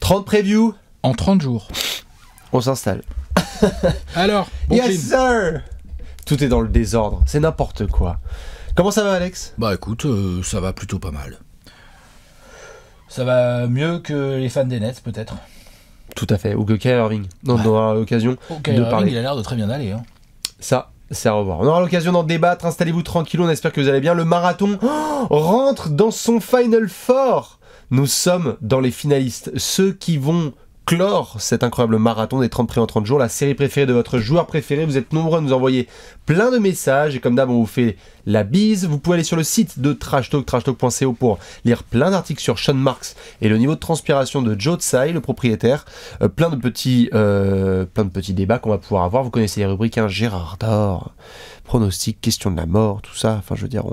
30 previews en 30 jours. On s'installe. Alors, Yes sir. Tout est dans le désordre, c'est n'importe quoi. Comment ça va, Alex? Bah écoute, ça va plutôt pas mal. Ça va mieux que les fans des Nets, peut-être. Tout à fait, ou que Kyrie Irving. On aura l'occasion de parler. Il a l'air de très bien aller. Hein. Ça, c'est à revoir. On aura l'occasion d'en débattre. Installez-vous tranquille, on espère que vous allez bien. Le marathon rentre dans son Final Four. Nous sommes dans les finalistes. Ceux qui vont clore cet incroyable marathon des 30 prix en 30 jours, la série préférée de votre joueur préféré. Vous êtes nombreux à nous envoyer plein de messages et comme d'hab on vous fait la bise. Vous pouvez aller sur le site de Trash Talk, trashtalk.co, pour lire plein d'articles sur Sean Marks et le niveau de transpiration de Joe Tsai, le propriétaire. Plein de petits débats qu'on va pouvoir avoir. Vous connaissez les rubriques, hein, Gérard d'or, pronostic, question de la mort, tout ça. Enfin je veux dire,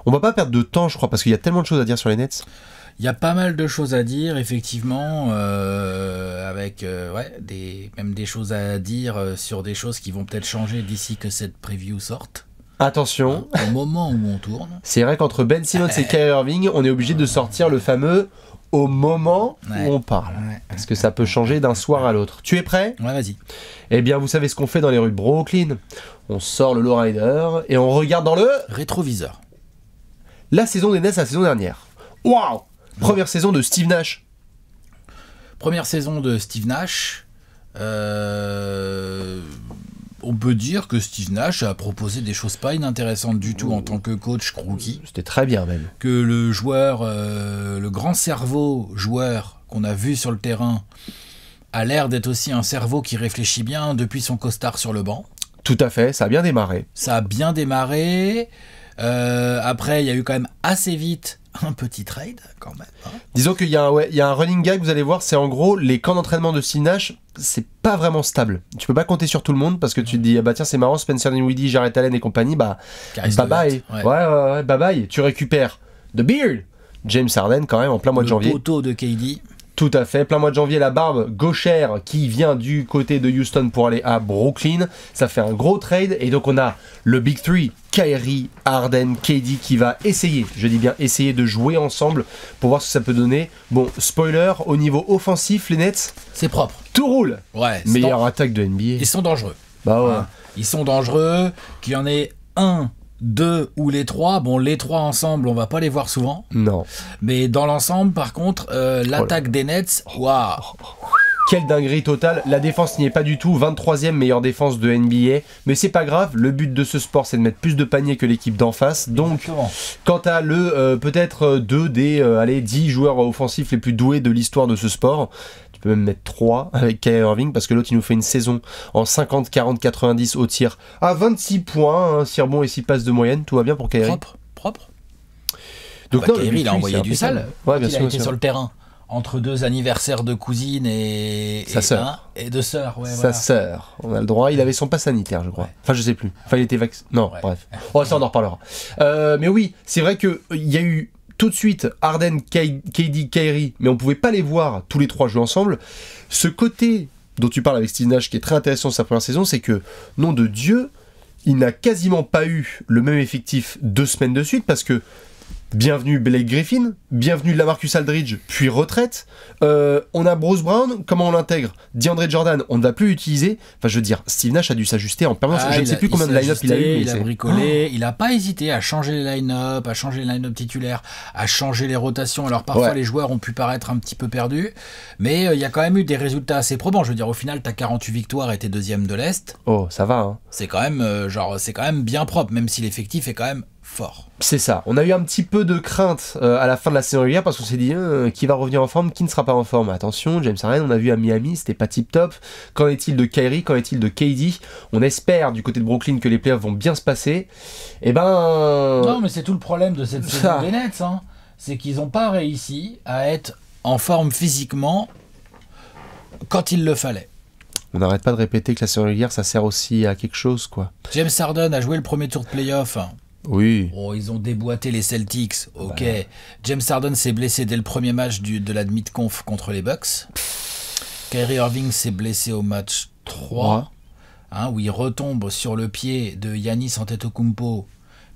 on va pas perdre de temps je crois parce qu'il y a tellement de choses à dire sur les Nets. Il y a pas mal de choses à dire, effectivement, avec même des choses à dire sur des choses qui vont peut-être changer d'ici que cette preview sorte. Attention. Au moment où on tourne. C'est vrai qu'entre Ben Simmons et Kyrie Irving, on est obligé de sortir le fameux au moment où on parle. Parce que ça peut changer d'un soir à l'autre. Tu es prêt? Ouais, vas-y. Eh bien, vous savez ce qu'on fait dans les rues de Brooklyn. On sort le lowrider et on regarde dans le rétroviseur. La saison des Nets, la saison dernière. Waouh! Première saison de Steve Nash. Première saison de Steve Nash. On peut dire que Steve Nash a proposé des choses pas inintéressantes du tout en tant que coach rookie. C'était très bien même. Que le joueur, le grand cerveau joueur qu'on a vu sur le terrain a l'air d'être aussi un cerveau qui réfléchit bien depuis son costard sur le banc. Tout à fait, ça a bien démarré. Ça a bien démarré. Après, il y a eu quand même assez vite un petit trade quand même. Hein. Disons qu'il y a un running gag, vous allez voir, c'est en gros les camps d'entraînement de Steve Nash, c'est pas vraiment stable. Tu peux pas compter sur tout le monde parce que tu te dis, ah bah tiens, c'est marrant, Spencer Dinwiddie, Jarrett Allen et compagnie, bah bye bye. Ouais, bye bye. Tu récupères The Beard, James Harden quand même en plein mois de janvier. Le poteau de KD. Tout à fait, plein mois de janvier, la barbe gauchère qui vient du côté de Houston pour aller à Brooklyn. Ça fait un gros trade et donc on a le Big Three, Kyrie, Harden, KD qui va essayer, je dis bien essayer de jouer ensemble pour voir ce que ça peut donner. Bon, spoiler, au niveau offensif, les Nets, c'est propre. Tout roule. Ouais. Meilleure attaque de NBA. Ils sont dangereux. Bah ouais. Hein. Ils sont dangereux, qu'il y en ait un, deux ou les trois. Bon, les trois ensemble, on va pas les voir souvent. Non. Mais dans l'ensemble, par contre, l'attaque des Nets, waouh. Quelle dinguerie totale. La défense n'y est pas du tout. 23e meilleure défense de NBA. Mais c'est pas grave. Le but de ce sport, c'est de mettre plus de paniers que l'équipe d'en face. Donc, exactement. Quant à peut-être 2 des 10 joueurs offensifs les plus doués de l'histoire de ce sport, tu peux même mettre 3 avec Kyrie Irving parce que l'autre, il nous fait une saison en 50, 40, 90 au tir à 26 points. 6 rebonds et 6 passes de moyenne. Tout va bien pour Kyrie. Propre. Donc, Kyrie, il a envoyé du sale. Ouais, bien sûr. Il a été sur le terrain. Entre 2 anniversaires de cousine et de sœur. Ouais, sa sœur, on a le droit. Il avait son pass sanitaire, je crois. Ouais. Enfin, je sais plus. Enfin, il était vacciné. Non, bref. Ça, on en reparlera. Mais oui, c'est vrai qu'il y a eu tout de suite Harden, KD, Kyrie, mais on pouvait pas les voir tous les 3 jouer ensemble. Ce côté dont tu parles avec Steve Nash, qui est très intéressant de sa première saison, c'est que, nom de Dieu, il n'a quasiment pas eu le même effectif 2 semaines de suite, parce que bienvenue Blake Griffin, bienvenue LaMarcus Aldridge, puis retraite. On a Bruce Brown, comment on l'intègre? DeAndre Jordan, on ne va plus l'utiliser. Enfin, je veux dire, Steve Nash a dû s'ajuster en permanence. Je ne sais plus combien de line-up il a eu. Il a bricolé, il n'a pas hésité à changer les line-up, à changer les line-up titulaires, à changer les rotations. Alors parfois, les joueurs ont pu paraître un petit peu perdus, mais il y a quand même eu des résultats assez probants. Je veux dire, au final, tu as 48 victoires et tu es 2e de l'Est. Oh, ça va, hein. C'est quand même, c'est quand même bien propre, même si l'effectif est quand même fort. C'est ça. On a eu un petit peu de crainte à la fin de la saison régulière parce qu'on s'est dit qui va revenir en forme, qui ne sera pas en forme. Attention, James Harden, on a vu à Miami, c'était pas tip top. Qu'en est-il de Kyrie? Qu'en est-il de KD? On espère du côté de Brooklyn que les playoffs vont bien se passer. Non, mais c'est tout le problème de cette saison des Nets, hein. C'est qu'ils n'ont pas réussi à être en forme physiquement quand il le fallait. On n'arrête pas de répéter que la saison régulière, ça sert aussi à quelque chose, quoi. James Harden a joué le premier tour de playoff. Oui. Oh, ils ont déboîté les Celtics, ok. James Harden s'est blessé dès le premier match de la demi-conf contre les Bucks. Kyrie Irving s'est blessé au match 3, où il retombe sur le pied de Giannis Antetokounmpo,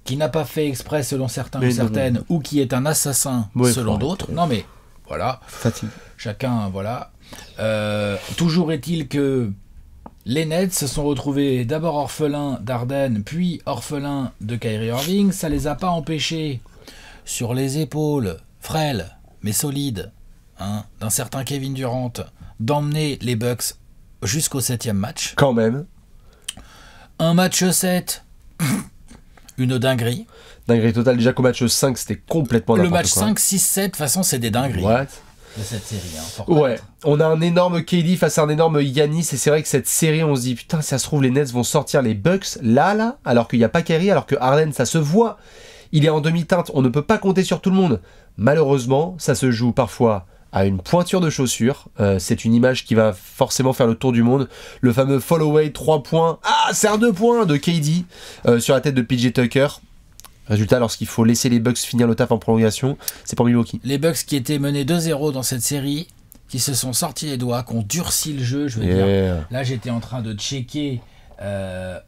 qui n'a pas fait exprès selon certains ou certaines, ou qui est un assassin selon d'autres. Non mais, voilà. Fatigue. Chacun, voilà. Toujours est-il que les Nets se sont retrouvés d'abord orphelins d'Harden, puis orphelins de Kyrie Irving. Ça les a pas empêchés, sur les épaules frêles mais solides, d'un certain Kevin Durant, d'emmener les Bucks jusqu'au 7e match. Quand même. Un match 7, une dinguerie. Dinguerie totale. Déjà qu'au match 5, c'était complètement Le n'importe match quoi. 5, 6, 7, de toute façon, c'est des dingueries. What? De cette série. Faut Ouais, reconnaître. on a un énorme KD face à un énorme Giannis, et c'est vrai que cette série, on se dit, putain, si ça se trouve, les Nets vont sortir les Bucks là, alors qu'il n'y a pas Kyrie, alors que Harden, ça se voit, il est en demi-teinte, on ne peut pas compter sur tout le monde. Malheureusement, ça se joue parfois à une pointure de chaussure, c'est une image qui va forcément faire le tour du monde, le fameux follow-away 3 points, c'est un 2 points de KD sur la tête de PJ Tucker. Résultat, lorsqu'il faut laisser les Bucks finir le taf en prolongation, c'est pour Milwaukee. Les Bucks qui étaient menés 2-0 dans cette série, qui se sont sortis les doigts, qui ont durci le jeu, je veux dire. Là, j'étais en train de checker.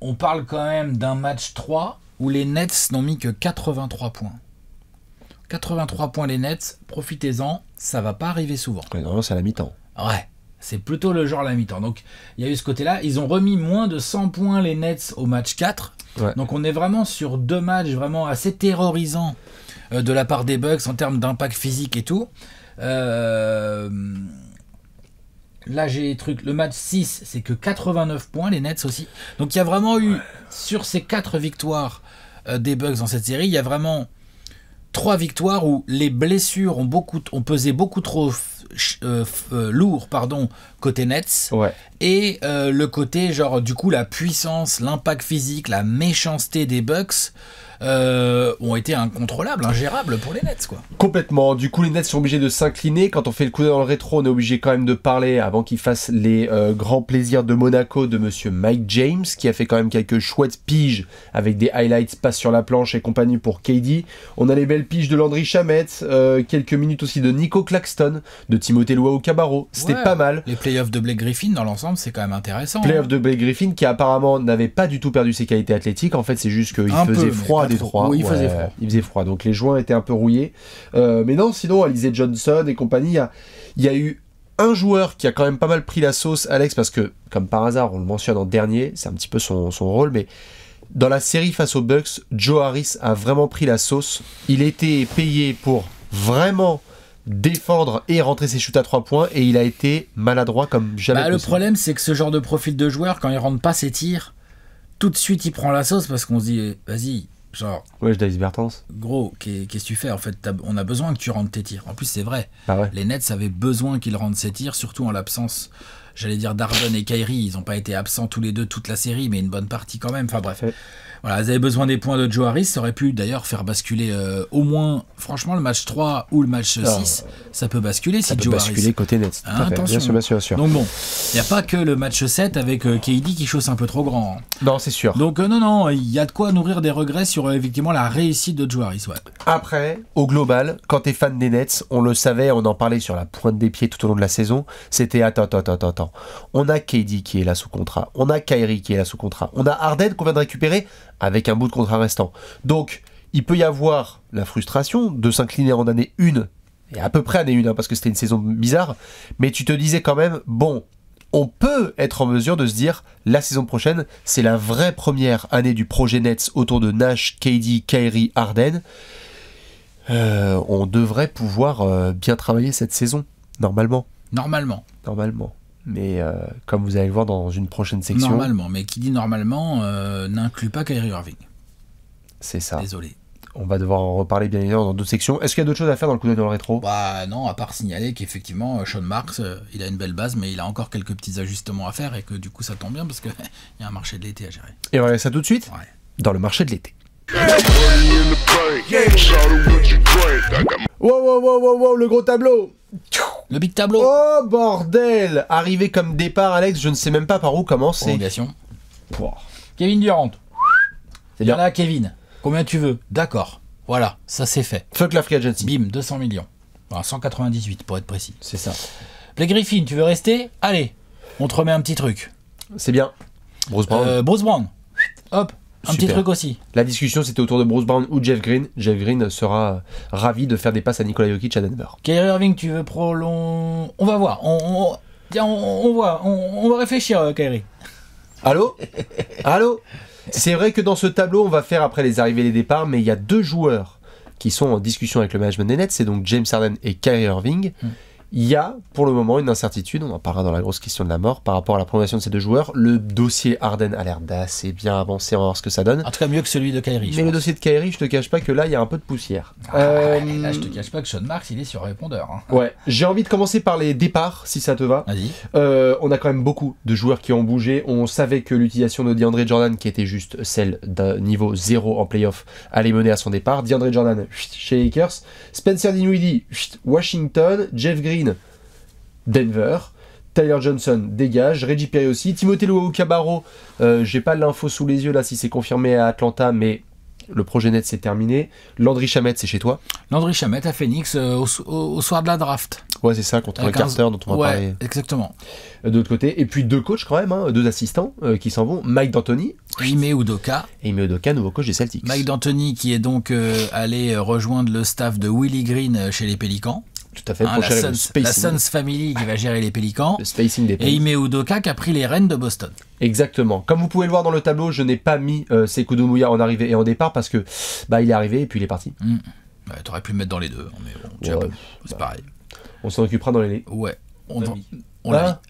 On parle quand même d'un match 3 où les Nets n'ont mis que 83 points. 83 points les Nets, profitez-en, ça va pas arriver souvent. Ouais, normalement, c'est à la mi-temps. Ouais, c'est plutôt le genre la mi-temps. Donc, il y a eu ce côté-là. Ils ont remis moins de 100 points les Nets au match 4. Ouais. Donc, on est vraiment sur 2 matchs vraiment assez terrorisants de la part des Bucks en termes d'impact physique et tout. Là, j'ai le match 6, c'est que 89 points, les Nets aussi. Donc, il y a vraiment eu, sur ces 4 victoires des Bucks dans cette série, il y a vraiment 3 victoires où les blessures ont pesé beaucoup trop lourd, côté Nets. Ouais. Et le côté, genre, du coup, la puissance, l'impact physique, la méchanceté des Bucks ont été incontrôlables, ingérables pour les Nets, quoi. Complètement. Du coup, les Nets sont obligés de s'incliner. Quand on fait le coup d'œil dans le rétro, on est obligé quand même de parler, avant qu'ils fassent les grands plaisirs de Monaco, de monsieur Mike James, qui a fait quand même quelques chouettes piges avec des highlights, passe sur la planche et compagnie pour KD. On a les belles piges de Landry Shamet, quelques minutes aussi de Nico Claxton, de Timothée Luwawu-Cabarrot. C'était pas mal. Les playoffs de Blake Griffin, dans l'ensemble, c'est quand même intéressant. Playoff de Blake Griffin, qui apparemment n'avait pas du tout perdu ses qualités athlétiques. En fait, c'est juste qu'il faisait froid à Détroit. Oui, il faisait froid. Il faisait froid, donc les joints étaient un peu rouillés. Mais non, sinon, Alizé Johnson et compagnie, il y a eu un joueur qui a quand même pas mal pris la sauce, Alex, parce que, comme par hasard, on le mentionne en dernier, c'est un petit peu son rôle, mais dans la série face aux Bucks, Joe Harris a vraiment pris la sauce. Il était payé pour vraiment défendre et rentrer ses shoots à 3 points, et il a été maladroit comme jamais Le possible. problème, c'est que ce genre de profil de joueur, quand il rentre pas ses tirs, tout de suite, il prend la sauce parce qu'on se dit, vas-y, genre... Ouais, Davis Bertans. Gros, qu'est-ce que tu fais? En fait, on a besoin que tu rentres tes tirs. En plus, c'est vrai. Ah ouais. Les Nets avaient besoin qu'ils rendent ses tirs, surtout en l'absence, j'allais dire, d'Harden et Kyrie. Ils n'ont pas été absents tous les deux toute la série, mais une bonne partie quand même. Enfin bref. Ouais. Voilà, ils avaient besoin des points de Joe Harris. Ça aurait pu d'ailleurs faire basculer au moins, franchement, le match 3 ou le match 6. Ça peut basculer Ça si peut Joe basculer Harris. côté Nets. Tout à fait. Attention. Bien sûr. Donc bon, il n'y a pas que le match 7 avec KD qui chausse un peu trop grand. Non, c'est sûr. Donc non, il y a de quoi nourrir des regrets sur effectivement la réussite de Joe Harris. Ouais. Après, au global, quand t'es fan des Nets, on le savait, on en parlait sur la pointe des pieds tout au long de la saison, c'était attends. On a KD qui est là sous contrat, on a Kyrie qui est là sous contrat, on a Harden qu'on vient de récupérer avec un bout de contrat restant. Donc, il peut y avoir la frustration de s'incliner en année 1, et à peu près année 1, parce que c'était une saison bizarre, mais tu te disais quand même, bon, on peut être en mesure de se dire, la saison prochaine, c'est la vraie première année du projet Nets autour de Nash, KD, Kyrie, Harden. On devrait pouvoir bien travailler cette saison, normalement. Normalement. Mais comme vous allez le voir dans une prochaine section... Normalement, mais qui dit normalement n'inclut pas Kyrie Irving. C'est ça. Désolé. On va devoir en reparler bien évidemment dans d'autres sections. Est-ce qu'il y a d'autres choses à faire dans le coup d'œil dans le rétro? Bah non, à part signaler qu'effectivement Sean Marks, il a une belle base, mais il a encore quelques petits ajustements à faire et que du coup ça tombe bien parce qu'il y a un marché de l'été à gérer. Et on regarde ça tout de suite Ouais. dans le marché de l'été. Wow, le gros tableau. Le big tableau. Oh bordel! Arrivé comme départ, Alex, je ne sais même pas par où commencer. Prolongation. Wow. Kevin Durant. C'est bien. Là, Kevin. Combien tu veux? D'accord. Voilà, ça c'est fait. Fuck la free agency. Bim, 200 millions. Enfin, 198 pour être précis. C'est ça. Blake Griffin, tu veux rester? Allez, on te remet un petit truc. C'est bien. Bruce Brown. Bruce Brown. Hop, Un petit truc aussi. La discussion, c'était autour de Bruce Brown ou Jeff Green. Jeff Green sera ravi de faire des passes à Nikola Jokic à Denver. Kyrie Irving, tu veux prolonger? On va voir. Tiens, on voit. On va réfléchir, Kyrie. Allô? Allô? C'est vrai que dans ce tableau, on va faire après les arrivées et les départs, mais il y a 2 joueurs qui sont en discussion avec le management des Nets, c'est donc James Harden et Kyrie Irving. Il y a pour le moment une incertitude, on en parlera dans la grosse question de la mort, par rapport à la prolongation de ces 2 joueurs. Le dossier Harden a l'air d'assez bien avancé, on va voir ce que ça donne. En tout cas, mieux que celui de Kyrie. Mais le dossier de Kyrie, je te cache pas que là, il y a un peu de poussière. Là, je te cache pas que Sean Marks, il est sur répondeur. Hein. Ouais, j'ai envie de commencer par les départs, si ça te va. Vas-y. On a quand même beaucoup de joueurs qui ont bougé. On savait que l'utilisation de DeAndre Jordan, qui était juste celle d'un niveau 0 en playoff, allait mener à son départ. DeAndre Jordan chez Lakers, Spencer Dinwiddie Washington, Jeff Green Denver, Tyler Johnson dégage, Reggie Perry aussi, Timothée Luwawu-Cabarrot, j'ai pas l'info sous les yeux là si c'est confirmé à Atlanta, mais le projet net c'est terminé. Landry Shamet, c'est chez toi? Landry Shamet à Phoenix au soir de la draft. Ouais, c'est ça, contre Carter dont on va parler. Exactement. De l'autre côté, et puis 2 coachs quand même, hein, 2 assistants qui s'en vont, Mike D'Antoni Ime Udoka. Et Ime Udoka, nouveau coach des Celtics. Mike D'Antoni qui est donc allé rejoindre le staff de Willie Green chez les Pélicans. Tout à fait, pour gérer le spacing. La Suns Family qui va gérer les Pélicans. Le spacing des Et Ime Udoka qui a pris les rênes de Boston. Exactement. Comme vous pouvez le voir dans le tableau, je n'ai pas mis Sekou Doumbouya en arrivée et en départ parce que il est arrivé et puis il est parti. Ouais, t'aurais pu le mettre dans les 2, mais bon, c'est pareil. On s'en occupera dans les... Ouais. On l'a mis.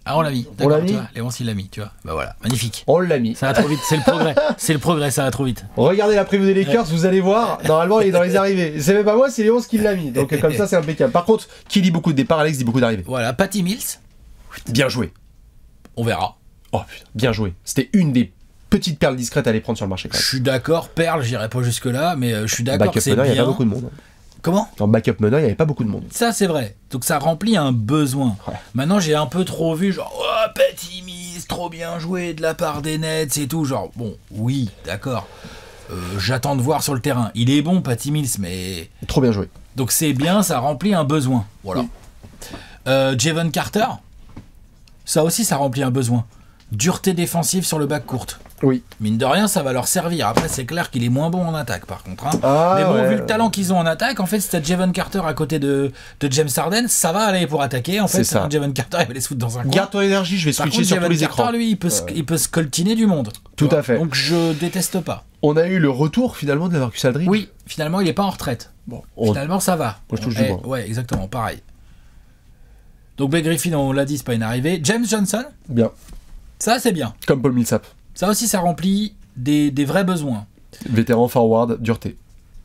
Ah, on l'a mis. On l'a mis. Léonce, il l'a mis, tu vois. Bah voilà, magnifique. On l'a mis. Ça va trop vite, c'est le progrès. C'est le progrès, ça va trop vite. Regardez la preview des Lakers, vous allez voir, normalement il est dans les arrivées. C'est même pas moi, c'est Léonce qui l'a mis. Donc comme ça, c'est impeccable. Par contre, qui dit beaucoup de départs, Alex dit beaucoup d'arrivées. Voilà, Patty Mills. Bien joué. On verra. Oh putain, bien joué. C'était une des petites perles discrètes à aller prendre sur le marché. Je suis d'accord, perle, j'irai pas jusque-là, mais je suis d'accord, c'est bien. Il n'y a pas beaucoup de monde. Comment? En backup meneur, il n'y avait pas beaucoup de monde. Ça, c'est vrai. Donc ça remplit un besoin. Ouais. Maintenant, j'ai un peu trop vu, genre, oh, Patty Mills, trop bien joué de la part des Nets et tout. Genre, bon, oui, d'accord. J'attends de voir sur le terrain. Il est bon, Patty Mills, mais... Trop bien joué. Donc c'est bien, ça remplit un besoin. Voilà. Oui. Jevon Carter, ça aussi, ça remplit un besoin. Dureté défensive sur le bac courte. Oui. Mine de rien, ça va leur servir. Après, c'est clair qu'il est moins bon en attaque, par contre. Hein. Mais bon, vu le talent qu'ils ont en attaque, en fait, si t'as Jevon Carter à côté de James Harden, ça va aller pour attaquer. En fait, Jevon Carter, il va les foutre dans un coin. Garde ton énergie, je vais switcher sur tous les écrans. Carter, lui, il peut scoltiner du monde. Tout à fait. Donc, je déteste pas. On a eu le retour, finalement, de la Marcus Aldridge. Oui, finalement, il est pas en retraite. Bon, finalement, ça va. Moi, je touche du bois. Ouais, exactement, pareil. Donc, Blake Griffin, on l'a dit, c'est pas une arrivée. James Johnson. Bien. Ça, c'est bien. Comme Paul Millsap. Ça aussi, ça remplit des vrais besoins. Vétéran forward, dureté.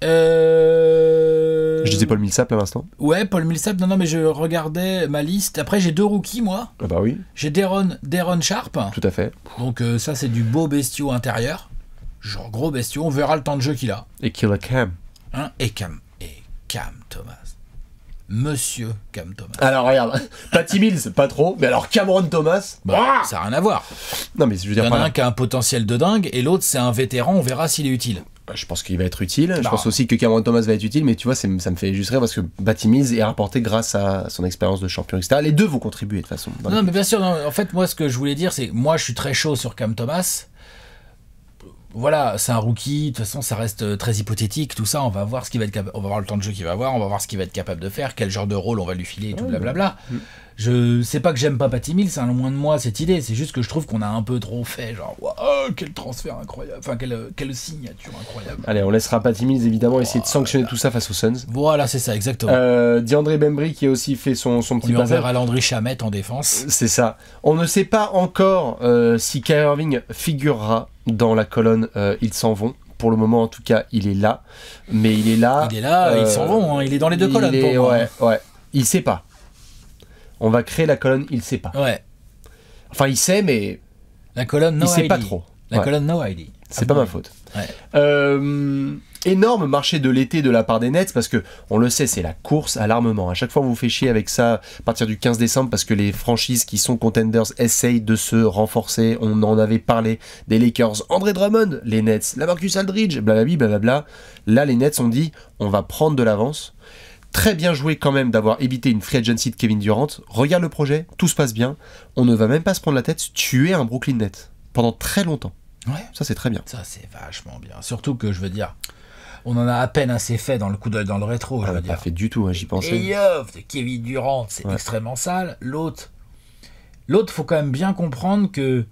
Je disais Paul Millsap à l'instant. Ouais, Paul Millsap, non, mais je regardais ma liste. Après, j'ai 2 rookies, moi. Ah bah oui. J'ai Deron Sharp. Tout à fait. Donc ça, c'est du beau bestiau intérieur. Genre gros bestiau, on verra le temps de jeu qu'il a. Et Killer Cam. Hein, et Cam Thomas. Monsieur Cam Thomas. Alors regarde, Patty Mills, pas trop, mais alors Cameron Thomas, ça n'a rien à voir. Non mais je veux dire, il y en a un qui a un potentiel de dingue et l'autre c'est un vétéran, on verra s'il est utile. Je pense qu'il va être utile, je pense aussi que Cameron Thomas va être utile, mais tu vois, ça me fait juste rire parce que Patty Mills est rapporté grâce à son expérience de champion, etc. Les deux vont contribuer de toute façon. Non mais bien sûr, non, en fait moi ce que je voulais dire c'est, moi je suis très chaud sur Cam Thomas. Voilà, c'est un rookie, de toute façon ça reste très hypothétique, tout ça, on va voir ce qu'il va être on va voir le temps de jeu qu'il va avoir, on va voir ce qu'il va être capable de faire, quel genre de rôle on va lui filer et tout blablabla. Je sais pas que j'aime pas Patty Mills, c'est un loin de moi cette idée, c'est juste que je trouve qu'on a un peu trop fait, genre wow, quel transfert incroyable, enfin quelle signature incroyable. Allez, on laissera Patty Mills évidemment essayer de sanctionner tout ça face aux Suns. Voilà, c'est ça, exactement. DeAndre Bembry qui a aussi fait son petit passage. On verra Landry Shamet en défense. C'est ça. On ne sait pas encore si Kyrie Irving figurera dans la colonne Ils s'en vont. Pour le moment, en tout cas, il est là. Mais il est là. Il est là, ils s'en vont, hein. Il est dans les 2 colonnes pour moi. Ouais. Il sait pas. On va créer la colonne Il sait pas. Ouais. Enfin, il sait, mais. La colonne No ID. Il sait ID. pas trop. La colonne No ID. C'est pas ma faute. Ouais. Énorme marché de l'été de la part des Nets parce que on le sait, c'est la course à l'armement. À chaque fois on vous fait chier avec ça à partir du 15 décembre parce que les franchises qui sont contenders essayent de se renforcer. On en avait parlé des Lakers, André Drummond, les Nets, la Marcus Aldridge, blablabla. Là les Nets ont dit on va prendre de l'avance. Très bien joué quand même d'avoir évité une free agency de Kevin Durant. Regarde le projet, tout se passe bien. On ne va même pas se prendre la tête. Tu es un Brooklyn Net pendant très longtemps. Ouais. Ça, c'est très bien. Ça, c'est vachement bien. Surtout que, je veux dire, on en a à peine assez fait dans le coup d'œil dans le rétro, je On veux n'a pas dire. fait du tout, hein, j'y pensais. Playoff de Kevin Durant, c'est extrêmement sale. L'autre, faut quand même bien comprendre que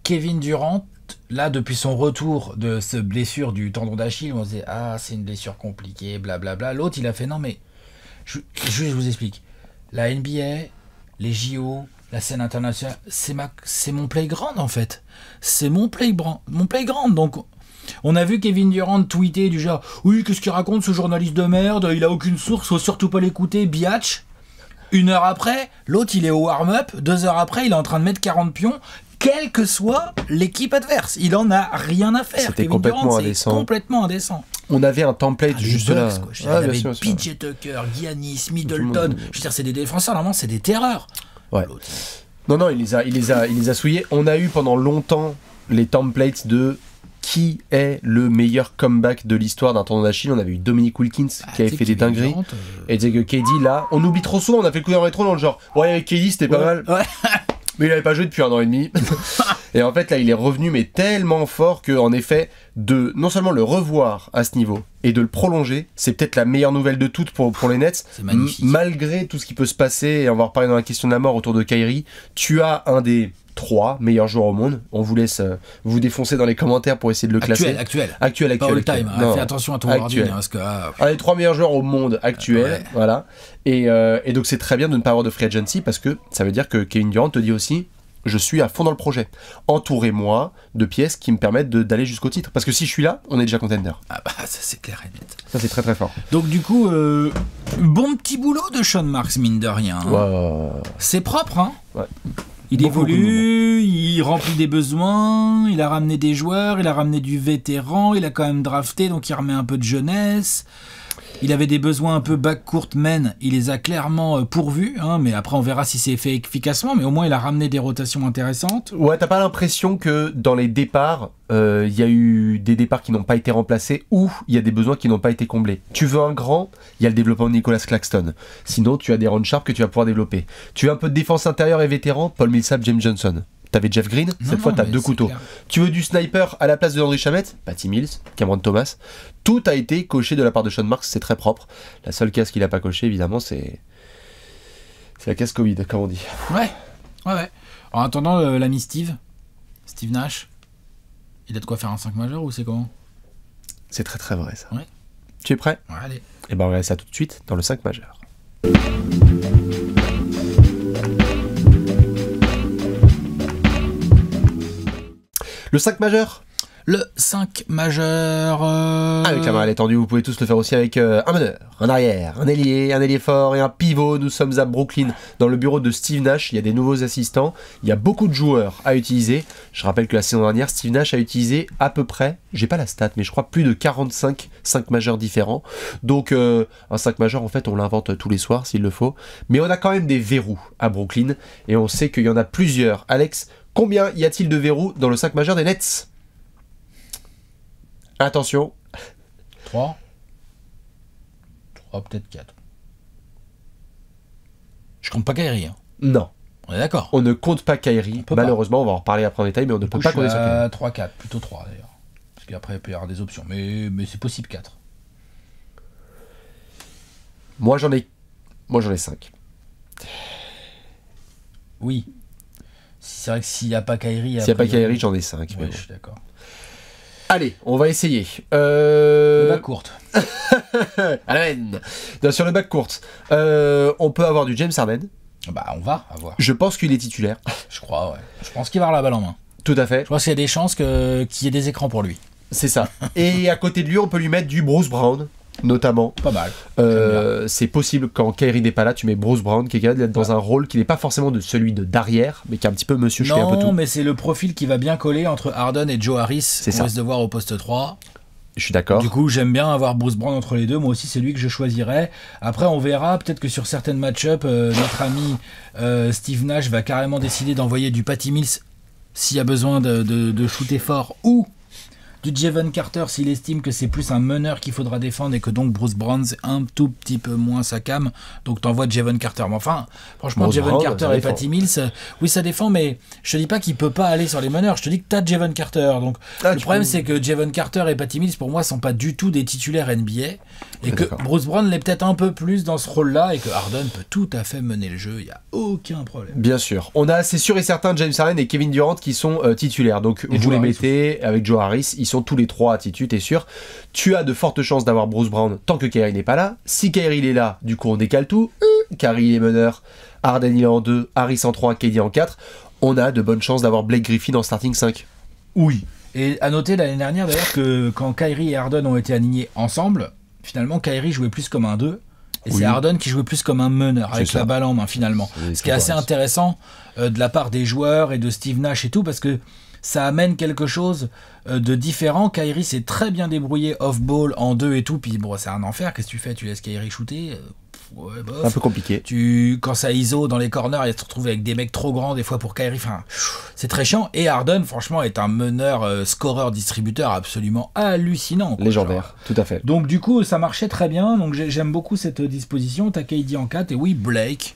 Kevin Durant, là, depuis son retour de cette blessure du tendon d'Achille, on se disait, c'est une blessure compliquée, blablabla. L'autre, il a fait, non, mais, je vous explique. La NBA, les JO, la scène internationale, c'est mon playground, en fait. C'est mon playground. Donc, on a vu Kevin Durant tweeter du genre, oui, qu'est-ce qu'il raconte ce journaliste de merde, il a aucune source, faut surtout pas l'écouter, biatch. 1 heure après, l'autre il est au warm-up, 2 heures après, il est en train de mettre 40 pions, quelle que soit l'équipe adverse. Il en a rien à faire. C'était Kevin complètement Durant, indécent. C'est complètement indécent. On avait un template juste les là. Bucks, quoi. Je veux dire, il y avait bien sûr. PJ Tucker, Giannis, Middleton. Je veux dire, c'est des défenseurs, normalement, c'est des terreurs. Ouais. Non, il les a souillés. On a eu pendant longtemps les templates de qui est le meilleur comeback de l'histoire d'un tendon d'Achille. On avait eu Dominique Wilkins qui avait fait des dingueries. Et disait que KD, là, on oublie trop souvent, on a fait le coup d'un rétro dans le genre, ouais, avec KD, c'était pas mal. Ouais. Mais il avait pas joué depuis 1 an et demi. Et en fait, là, il est revenu, mais tellement fort que, en effet, de non seulement le revoir à ce niveau et de le prolonger, c'est peut-être la meilleure nouvelle de toutes pour les Nets. C'est magnifique. Malgré tout ce qui peut se passer, et on va en reparler dans la question de la mort autour de Kyrie, tu as un des 3 meilleurs joueurs au monde. On vous laisse vous défoncer dans les commentaires pour essayer de le classer. Actuel. Pas all time. Fais attention à ton wording. Parce que, un des 3 meilleurs joueurs au monde actuels. Voilà. Et donc c'est très bien de ne pas avoir de free agency parce que ça veut dire que Kevin Durant te dit aussi, je suis à fond dans le projet. Entourez-moi de pièces qui me permettent d'aller jusqu'au titre. Parce que si je suis là, on est déjà contender. Ah bah ça c'est clair et net. Ça c'est très très fort. Donc du coup, bon petit boulot de Sean Marks, mine de rien. C'est propre, hein. Ouais. Il évolue, il remplit des besoins, il a ramené des joueurs, il a ramené du vétéran, il a quand même drafté, donc il remet un peu de jeunesse. Il avait des besoins un peu backcourt men, il les a clairement pourvus, hein, mais après on verra si c'est fait efficacement, mais au moins il a ramené des rotations intéressantes. Ouais, t'as pas l'impression que dans les départs, il y a eu des départs qui n'ont pas été remplacés ou il y a des besoins qui n'ont pas été comblés. Tu veux un grand, il y a le développement de Nicolas Claxton. Sinon, tu as des Ron Sharp que tu vas pouvoir développer. Tu veux un peu de défense intérieure et vétéran, Paul Millsap, James Johnson. T'avais Jeff Green, cette fois t'as 2 couteaux. Clair. Tu veux du sniper à la place de Landry Shamet, Patty Mills, Cameron Thomas. Tout a été coché de la part de Sean Marks, c'est très propre. La seule case qu'il a pas coché, évidemment, c'est la case Covid, comme on dit. Ouais. En attendant, l'ami Steve Nash, il a de quoi faire un 5 majeur ou c'est comment? C'est très très vrai ça. Ouais. Tu es prêt? Ouais, allez. Et ben on regarde ça tout de suite dans le 5 majeur. Le 5 majeur. Le 5 majeur. Avec la main à l'étendue, vous pouvez tous le faire aussi avec un meneur, un arrière, un ailier fort et un pivot. Nous sommes à Brooklyn, dans le bureau de Steve Nash. Il y a des nouveaux assistants, il y a beaucoup de joueurs à utiliser. Je rappelle que la saison dernière, Steve Nash a utilisé à peu près, j'ai pas la stat, mais je crois plus de 45 5 majeurs différents. Donc un 5 majeur, en fait, on l'invente tous les soirs s'il le faut. Mais on a quand même des verrous à Brooklyn et on sait qu'il y en a plusieurs. Alex, combien y a-t-il de verrous dans le 5 majeur des Nets? Attention. 3, peut-être 4. Je compte pas Kyrie. Hein. Non. On est d'accord. On ne compte pas Kyrie. Malheureusement, on va en reparler après en détail, mais on ne peut pas compter sur Kyrie. 3-4, plutôt 3 d'ailleurs. Parce qu'après, il peut y avoir des options. Mais c'est possible 4. Moi, j'en ai 5. Oui. C'est vrai que s'il n'y a pas Kyrie... S'il n'y a pas Kyrie, j'en ai 5. Ouais, je suis d'accord. Allez, on va essayer. Le bac courte. Sur le bac courte, on peut avoir du James Harden. Bah, on va avoir. Je pense qu'il est titulaire. Je crois, ouais. Je pense qu'il va avoir la balle en main. Tout à fait. Je pense qu'il y a des chances qu'il y ait des écrans pour lui. C'est ça. Et à côté de lui, on peut lui mettre du Bruce Brown, notamment. Pas mal. C'est possible quand Kyrie n'est pas là, tu mets Bruce Brown qui est capable d'être dans un rôle qui n'est pas forcément de celui de d'arrière, mais qui est un petit peu monsieur je fais un peu tout. Non, mais c'est le profil qui va bien coller entre Harden et Joe Harris. C'est on ça. risque de voir au poste 3. Je suis d'accord. Du coup, j'aime bien avoir Bruce Brown entre les deux. Moi aussi, c'est lui que je choisirais. Après, on verra. Peut-être que sur certaines match-up, notre ami Steve Nash va carrément décider d'envoyer du Patty Mills s'il y a besoin de shooter fort ou du Jevon Carter s'il estime que c'est plus un meneur qu'il faudra défendre et que donc Bruce Brown c'est un tout petit peu moins sa cam, donc t'envoies Jevon Carter. Mais enfin, franchement, Jevon Carter et Patty Mills, oui ça défend, mais je te dis pas qu'il peut pas aller sur les meneurs, je te dis que t'as Jevon Carter. Donc le problème c'est que Jevon Carter et Patty Mills pour moi sont pas du tout des titulaires NBA et que Bruce Brown l'est peut-être un peu plus dans ce rôle-là et que Harden peut tout à fait mener le jeu, il y a aucun problème. Bien sûr, on a c'est sûr et certain James Harden et Kevin Durant qui sont titulaires, donc et vous les mettez aussi. Avec Joe Harris, ils sont tous les trois attitudes, t'es sûr. Tu as de fortes chances d'avoir Bruce Brown tant que Kyrie n'est pas là. Si Kyrie il est là, du coup on décale tout. Kyrie il est meneur, Harden il est en 2, Harris en 3, KD en 4. On a de bonnes chances d'avoir Blake Griffin en starting 5. Oui. Et à noter l'année dernière d'ailleurs que quand Kyrie et Harden ont été alignés ensemble, finalement Kyrie jouait plus comme un 2. Et c'est Harden qui jouait plus comme un meneur, avec la balle en main finalement. Ce qui est assez intéressant de la part des joueurs et de Steve Nash et tout, parce que ça amène quelque chose de différent. Kyrie s'est très bien débrouillé off-ball en 2 et tout, puis bon, c'est un enfer. Qu'est-ce que tu fais? Tu laisses Kyrie shooter? Ouais, bof. Un peu compliqué. Quand ça ISO dans les corners, il se retrouve avec des mecs trop grands des fois pour Kyrie. Enfin, c'est très chiant. Et Harden, franchement, est un meneur, scoreur, distributeur absolument hallucinant. Légendaire, tout à fait. Donc du coup, ça marchait très bien. Donc j'aime beaucoup cette disposition. T'as KD en 4 et oui, Blake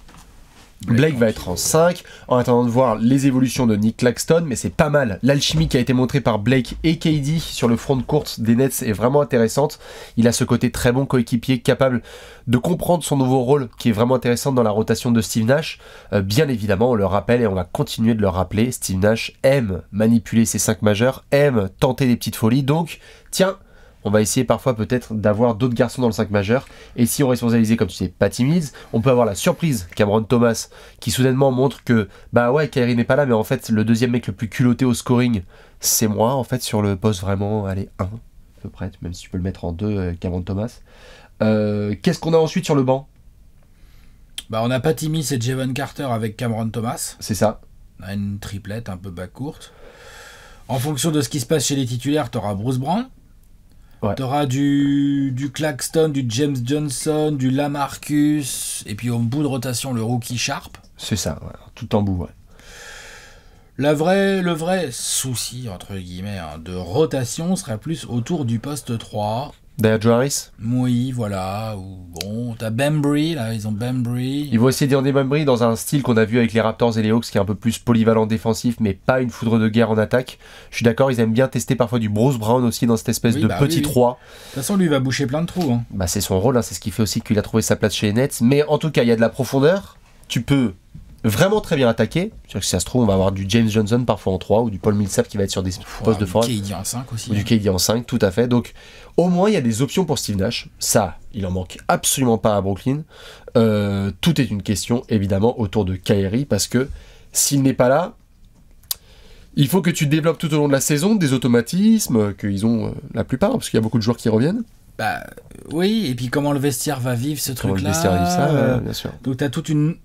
va être en 5, en attendant de voir les évolutions de Nick Claxton, mais c'est pas mal. L'alchimie qui a été montrée par Blake et KD sur le front de courte des Nets est vraiment intéressante. Il a ce côté très bon coéquipier, capable de comprendre son nouveau rôle, qui est vraiment intéressant dans la rotation de Steve Nash. Bien évidemment, on le rappelle et on va continuer de le rappeler, Steve Nash aime manipuler ses 5 majeurs, aime tenter des petites folies, donc tiens, on va essayer parfois peut-être d'avoir d'autres garçons dans le 5 majeur. Et si on responsabilisait, comme tu sais, Patty Mills, on peut avoir la surprise Cameron Thomas qui soudainement montre que bah ouais, Kyrie n'est pas là, mais en fait le deuxième mec le plus culotté au scoring, c'est moi en fait sur le poste vraiment, allez 1 à peu près, même si tu peux le mettre en 2, Cameron Thomas. Qu'est-ce qu'on a ensuite sur le banc? Bah on a Patty Mills et Jevon Carter avec Cameron Thomas. C'est ça. On a une triplette un peu bas courte. En fonction de ce qui se passe chez les titulaires, t'auras Bruce Brown. Ouais. T'auras du Claxton, du James Johnson, du Lamarcus, et puis au bout de rotation, le rookie Sharp. C'est ça, ouais, tout en bout, ouais. Le vrai souci, entre guillemets, de rotation serait plus autour du poste 3. Derrière Joe Harris? Oui, voilà. Ou bon, t'as Bembry, là, ils ont Bembry. Ils vont essayer d'emmener Bembry dans un style qu'on a vu avec les Raptors et les Hawks, qui est un peu plus polyvalent défensif, mais pas une foudre de guerre en attaque. Je suis d'accord, ils aiment bien tester parfois du Bruce Brown aussi dans cette espèce de petit 3. De toute façon, lui, il va boucher plein de trous. Hein. Bah, c'est son rôle, hein, c'est ce qui fait aussi qu'il a trouvé sa place chez les Nets. Mais en tout cas, il y a de la profondeur. Tu peux vraiment très bien attaquer. C'est-à-dire que si ça se trouve, on va avoir du James Johnson parfois en 3 ou du Paul Millsap qui va être sur des postes de force. Du KD en 5 aussi. Ou du KD en 5, tout à fait. Donc, au moins, il y a des options pour Steve Nash. Ça, il en manque absolument pas à Brooklyn. Tout est une question, évidemment, autour de Kyrie parce que s'il n'est pas là, il faut que tu développes tout au long de la saison des automatismes qu'ils ont la plupart, parce qu'il y a beaucoup de joueurs qui reviennent. Bah, oui, et puis comment le vestiaire va vivre ce truc-là. Comment le vestiaire vit ça, bien sûr. Donc, tu as toute une.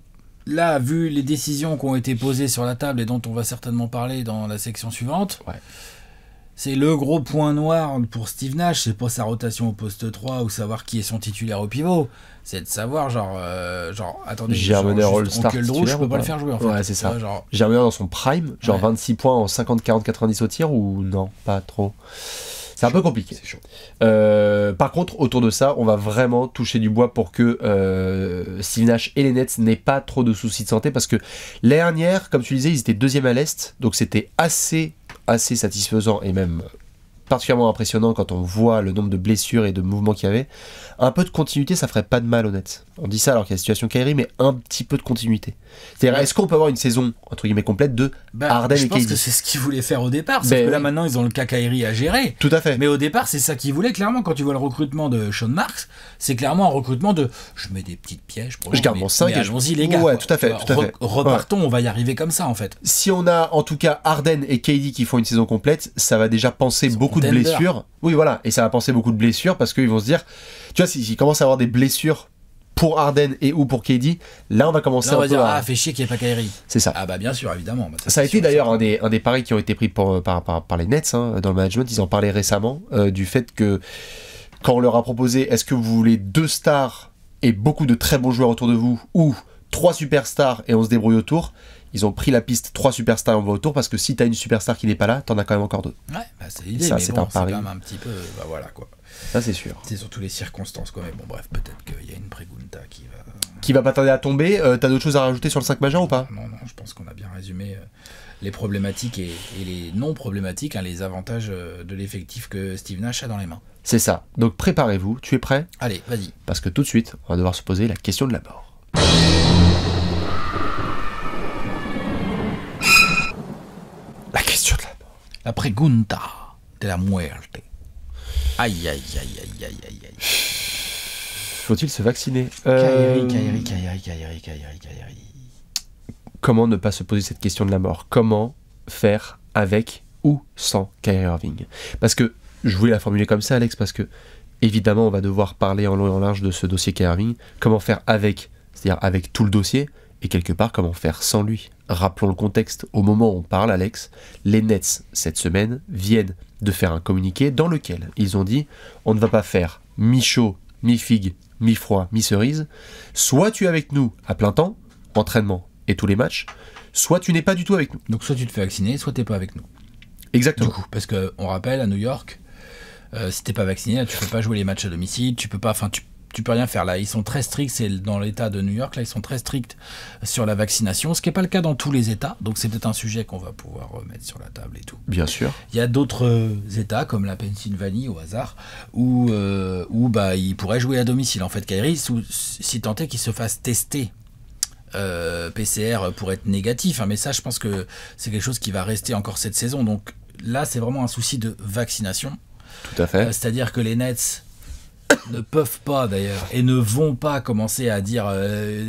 Là, vu les décisions qui ont été posées sur la table et dont on va certainement parler dans la section suivante, c'est le gros point noir pour Steve Nash, c'est pas sa rotation au poste 3 ou savoir qui est son titulaire au pivot, c'est de savoir genre attendez, Germeneur All-Star titulaire, je peux pas le faire jouer en fait. Ouais, c'est ça. Germeneur dans son prime, genre 26 points en 50, 40, 90 au tir ou non, pas trop. C'est un peu compliqué. C'est chaud. Par contre, autour de ça, on va vraiment toucher du bois pour que Steve Nash et les Nets n'aient pas trop de soucis de santé parce que l'année dernière, comme tu disais, ils étaient deuxième à l'Est, donc c'était assez satisfaisant et même particulièrement impressionnant quand on voit le nombre de blessures et de mouvements qu'il y avait. Un peu de continuité, ça ferait pas de mal, honnête. On dit ça alors qu'il y a la situation Kyrie, mais un petit peu de continuité. C'est-à-dire, est-ce qu'on peut avoir une saison, entre guillemets, complète de Harden et KD? Je pense que c'est ce qu'ils voulaient faire au départ, sauf que là, maintenant, ils ont le cas Kyrie à gérer. Tout à fait. Mais au départ, c'est ça qu'ils voulaient, clairement, quand tu vois le recrutement de Sean Marks, c'est clairement un recrutement de je mets des petites pièges pour je garde mon 5 mais allons-y, les gars. Ouais, tout à fait. Repartons, on va y arriver comme ça, en fait. Si on a, en tout cas, Harden et KD qui font une saison complète, ça va déjà penser beaucoup de blessures. Oui, voilà. Et ça va penser beaucoup de blessures parce qu'ils vont se dire, tu vois, s'ils commencent à avoir des blessures pour Harden et ou pour KD, là on va commencer là, on va un peu dire, à... fait chier qu'il n'y ait pas Kyrie. C'est ça. Ah bah bien sûr, évidemment. Bah, ça a été d'ailleurs un des paris qui ont été pris par les Nets dans le management. Ils en parlaient récemment du fait que quand on leur a proposé est-ce que vous voulez 2 stars et beaucoup de très bons joueurs autour de vous ou 3 superstars et on se débrouille autour, Ils ont pris la piste 3 superstars et on va autour parce que si t'as une superstar qui n'est pas là, t'en as quand même encore 2. Ouais, bah c'est l'idée, Ça, mais c'est bon, un c'est pari. quand même un petit peu... Bah voilà, quoi. Ça, c'est sûr. C'est surtout les circonstances, quoi. Mais bon, bref, peut-être qu'il y a une Pregunta qui va... Qui va pas tarder à tomber. T'as d'autres choses à rajouter sur le 5 majeur ou pas? Non, je pense qu'on a bien résumé les problématiques et les non-problématiques, hein, les avantages de l'effectif que Steve Nash a dans les mains. C'est ça. Donc préparez-vous. Tu es prêt? Allez, vas-y. Parce que tout de suite, on va devoir se poser la question de la mort. La question de la mort. La pregunta de la muerte. Aïe, aïe, aïe, aïe, aïe, aïe, aïe. Faut-il se vacciner? Kyrie. Comment ne pas se poser cette question de la mort? Comment faire avec ou sans Kyrie Irving? Parce que, je voulais la formuler comme ça, Alex, parce que, évidemment, on va devoir parler en long et en large de ce dossier Kyrie Irving. Comment faire avec, c'est-à-dire avec tout le dossier, et quelque part, comment faire sans lui? Rappelons le contexte. Au moment où on parle, Alex, les Nets, cette semaine, viennent de faire un communiqué dans lequel ils ont dit « On ne va pas faire mi-chaud, mi-figue, mi-froid, mi-cerise. Soit tu es avec nous à plein temps, entraînement et tous les matchs, soit tu n'es pas du tout avec nous. » Donc soit tu te fais vacciner, soit t'es pas avec nous. Exactement. Du coup, parce qu'on rappelle, à New York, si t'es pas vacciné, là, tu peux pas jouer les matchs à domicile, tu peux pas, enfin tu peux rien faire. Là, ils sont très stricts, c'est dans l'état de New York, là, ils sont très stricts sur la vaccination, ce qui n'est pas le cas dans tous les états, donc c'est peut-être un sujet qu'on va pouvoir remettre sur la table et tout. Bien sûr. Il y a d'autres états, comme la Pennsylvanie, au hasard, où bah, il pourrait jouer à domicile. En fait, Kyrie, si tant est qu'il se fasse tester PCR pour être négatif, hein, mais ça, je pense que c'est quelque chose qui va rester encore cette saison. Donc là, c'est vraiment un souci de vaccination. Tout à fait. C'est-à-dire que les Nets ne peuvent pas d'ailleurs et ne vont pas commencer à dire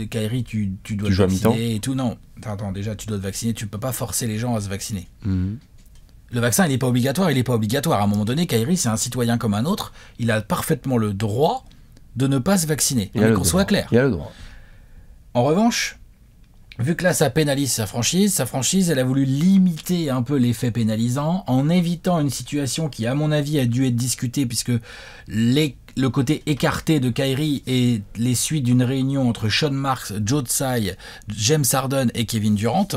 Kyrie tu dois te vacciner et tout. Non, attends, déjà tu dois te vacciner, tu peux pas forcer les gens à se vacciner. Le vaccin il n'est pas obligatoire, à un moment donné Kyrie c'est un citoyen comme un autre, il a parfaitement le droit de ne pas se vacciner, mais qu'on soit clair. Il a le droit. En revanche, vu que là ça pénalise sa franchise elle a voulu limiter un peu l'effet pénalisant en évitant une situation qui à mon avis a dû être discutée puisque le côté écarté de Kyrie et les suites d'une réunion entre Sean Marks, Joe Tsai, James Harden et Kevin Durant.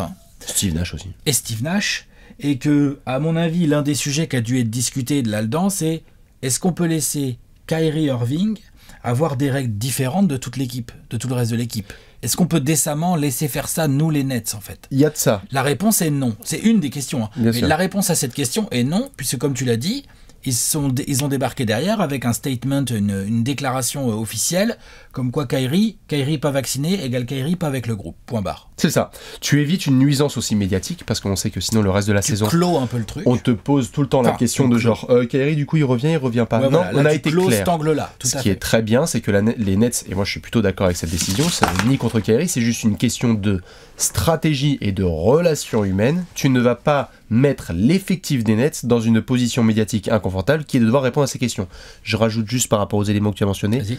Steve Nash aussi. Et Steve Nash. Et que, à mon avis, l'un des sujets qui a dû être discuté de là-dedans, c'est est-ce qu'on peut laisser Kyrie Irving avoir des règles différentes de toute l'équipe, de tout le reste de l'équipe? Est-ce qu'on peut décemment laisser faire ça, nous les Nets, en fait? Il y a de ça. La réponse est non. C'est une des questions. Hein. Bien Mais sûr. la réponse à cette question est non, puisque comme tu l'as dit, ils ont débarqué derrière avec un statement, une déclaration officielle, comme quoi Kyrie pas vacciné égale Kyrie pas avec le groupe. Point barre. C'est ça. Tu évites une nuisance aussi médiatique, parce qu'on sait que sinon le reste de la saison, clôt un peu le truc. on te pose tout le temps la question de genre, Kyrie du coup il revient pas. Ouais, non, voilà, on là, a tu été closes clair. cet angle-là. Ce qui est très bien, c'est que les Nets, et moi je suis plutôt d'accord avec cette décision, ça n'est ni contre Kyrie, c'est juste une question de stratégie et de relations humaines. Tu ne vas pas mettre l'effectif des Nets dans une position médiatique inconfortable qui est de devoir répondre à ces questions. Je rajoute juste par rapport aux éléments que tu as mentionnés. Vas-y.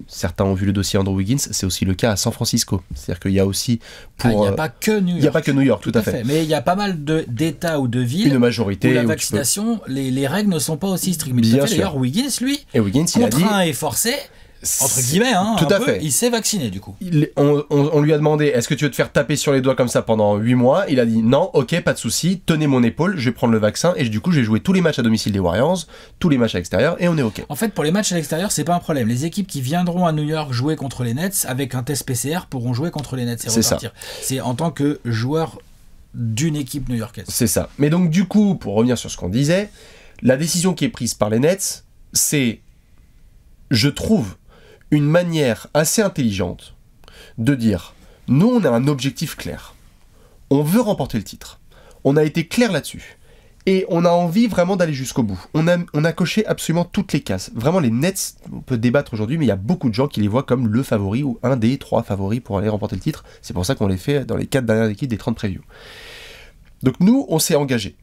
Certains ont vu le dossier Andrew Wiggins, c'est aussi le cas à San Francisco. C'est-à-dire qu'il y a aussi Il n'y a pas que New York. Il n'y a pas que New York, tout à fait. Mais il y a pas mal d'États ou de villes une majorité où la où vaccination, les règles ne sont pas aussi strictes. Mais Bien tout à fait, sûr. d'ailleurs, Wiggins, lui, Et Wiggins, il a dit... contraint et forcé, entre guillemets, hein, tout un à peu, fait. il s'est vacciné du coup. On lui a demandé est-ce que tu veux te faire taper sur les doigts comme ça pendant 8 mois? Il a dit non, ok, pas de souci, tenez mon épaule, je vais prendre le vaccin et du coup j'ai joué tous les matchs à domicile des Warriors, tous les matchs à l'extérieur et on est ok. En fait, pour les matchs à l'extérieur, c'est pas un problème. Les équipes qui viendront à New York jouer contre les Nets avec un test PCR pourront jouer contre les Nets et C'est repartir. C'est en tant que joueur d'une équipe new-yorkaise. C'est ça. Mais donc du coup, pour revenir sur ce qu'on disait, la décision qui est prise par les Nets, c'est, je trouve, une manière assez intelligente de dire, nous on a un objectif clair, on veut remporter le titre, on a été clair là-dessus, et on a envie vraiment d'aller jusqu'au bout. On a coché absolument toutes les cases. Vraiment les Nets, on peut débattre aujourd'hui, mais il y a beaucoup de gens qui les voient comme le favori ou un des 3 favoris pour aller remporter le titre. C'est pour ça qu'on les fait dans les 4 dernières équipes des 30 previews. Donc nous, on s'est engagé.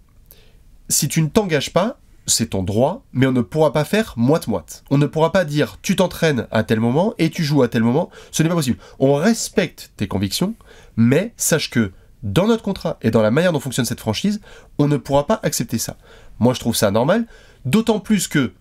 Si tu ne t'engages pas, c'est ton droit, mais on ne pourra pas faire moite-moite. On ne pourra pas dire tu t'entraînes à tel moment et tu joues à tel moment. Ce n'est pas possible. On respecte tes convictions, mais sache que dans notre contrat et dans la manière dont fonctionne cette franchise, on ne pourra pas accepter ça. Moi, je trouve ça normal, d'autant plus que,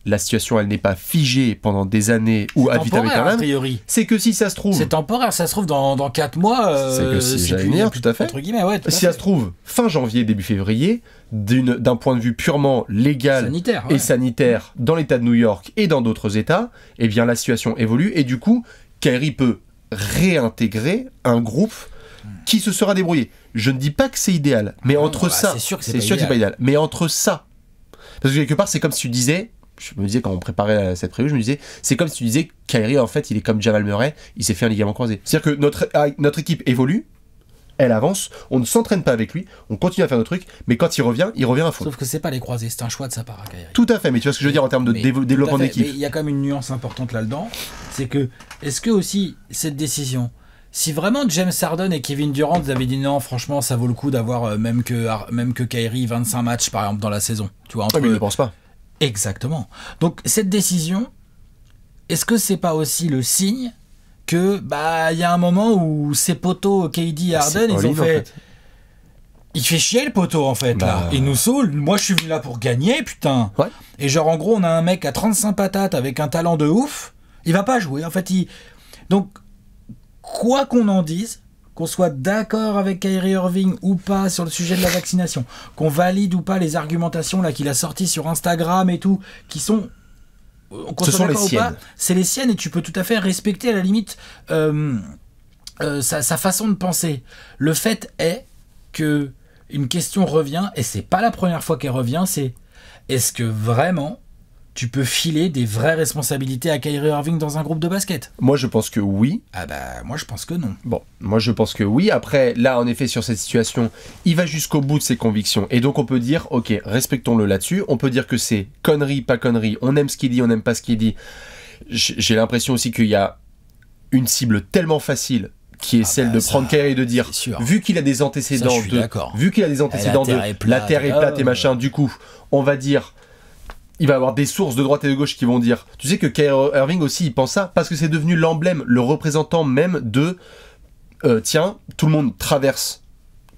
la situation elle n'est pas figée pendant des années ou ad vitam temporaire, a aeternam, priori. c'est que si ça se trouve, C'est temporaire, ça se trouve dans 4 mois. c'est que si j'allais venir, tout à fait. Entre guillemets, ouais, tout à si fait. ça se trouve fin janvier, début février, d'un point de vue purement légal Sanitaire, et sanitaire dans l'État de New York et dans d'autres États, eh bien la situation évolue et du coup, Kyrie peut réintégrer un groupe qui se sera débrouillé. Je ne dis pas que c'est idéal, mais entre ça, c'est sûr que c'est pas idéal. Mais entre ça, parce que quelque part, c'est comme si tu disais, je me disais quand on préparait cette preview, je me disais, c'est comme si tu disais, Kyrie en fait, il est comme Jamal Murray, il s'est fait un ligament croisé. C'est-à-dire que notre équipe évolue, elle avance, on ne s'entraîne pas avec lui, on continue à faire nos trucs, mais quand il revient à fond. Sauf que c'est pas les croisés, c'est un choix de sa part à Kyrie. Tout à fait, mais tu vois ce que je veux dire en termes de développement d'équipe. Mais il y a quand même une nuance importante là-dedans, c'est que, est-ce que aussi, cette décision, si vraiment James Harden et Kevin Durant avaient dit non, franchement, ça vaut le coup d'avoir même que Kyrie 25 matchs par exemple dans la saison, tu vois, entre mais il ne pense pas. Exactement. Donc cette décision, est-ce que c'est pas aussi le signe que il y a un moment où ces potos KD et Harden, ils ont fait. Il fait chier le poteau en fait là. Il nous saoule. Moi je suis venu là pour gagner, putain. Ouais. Et genre en gros on a un mec à 35 patates avec un talent de ouf. Il va pas jouer en fait. Donc quoi qu'on en dise, qu'on soit d'accord avec Kyrie Irving ou pas sur le sujet de la vaccination, qu'on valide ou pas les argumentations là qu'il a sorties sur Instagram et tout, qui sont ce sont les siennes. C'est les siennes et tu peux tout à fait respecter à la limite sa façon de penser. Le fait est que une question revient, et c'est pas la première fois qu'elle revient, c'est est-ce que vraiment tu peux filer des vraies responsabilités à Kyrie Irving dans un groupe de basket ? Moi je pense que oui. Moi je pense que non. Bon, moi je pense que oui. Après, là en effet sur cette situation, il va jusqu'au bout de ses convictions. Et donc on peut dire, ok, respectons-le là-dessus. On peut dire que c'est connerie, pas connerie. On aime ce qu'il dit, on n'aime pas ce qu'il dit. J'ai l'impression aussi qu'il y a une cible tellement facile qui est celle de prendre Kyrie et de dire, vu qu'il a des antécédents la terre est plate et machin, du coup, on va dire, il va y avoir des sources de droite et de gauche qui vont dire, tu sais que Kyrie Irving aussi, il pense ça, parce que c'est devenu l'emblème, le représentant même de, tiens, tout le monde traverse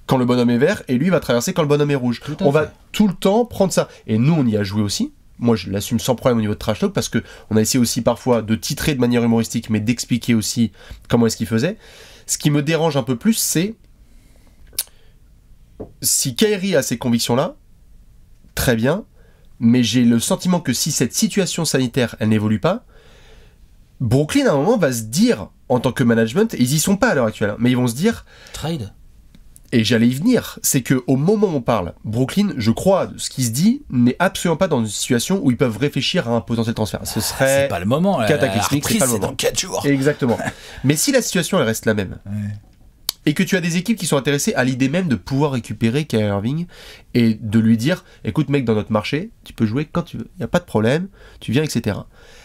quand le bonhomme est vert, et lui va traverser quand le bonhomme est rouge. On va tout le temps prendre ça. Et nous, on y a joué aussi. Moi, je l'assume sans problème au niveau de Trash Talk, parce qu'on a essayé aussi parfois de titrer de manière humoristique, mais d'expliquer aussi comment est-ce qu'il faisait. Ce qui me dérange un peu plus, c'est si Kyrie a ces convictions-là, très bien, mais j'ai le sentiment que si cette situation sanitaire, elle n'évolue pas, Brooklyn, à un moment, va se dire, en tant que management, et ils y sont pas à l'heure actuelle, mais ils vont se dire... Trade. Et j'allais y venir, c'est qu'au moment où on parle, Brooklyn, je crois, ce qui se dit, n'est absolument pas dans une situation où ils peuvent réfléchir à un potentiel transfert. Ce serait... C'est pas le moment, là. Cataclysmique, c'est pas le moment. Dans 4 jours. Exactement. Mais si la situation, elle reste la même, et que tu as des équipes qui sont intéressées à l'idée même de pouvoir récupérer Kyrie Irving et de lui dire, écoute mec, dans notre marché, tu peux jouer quand tu veux, il n'y a pas de problème, tu viens, etc.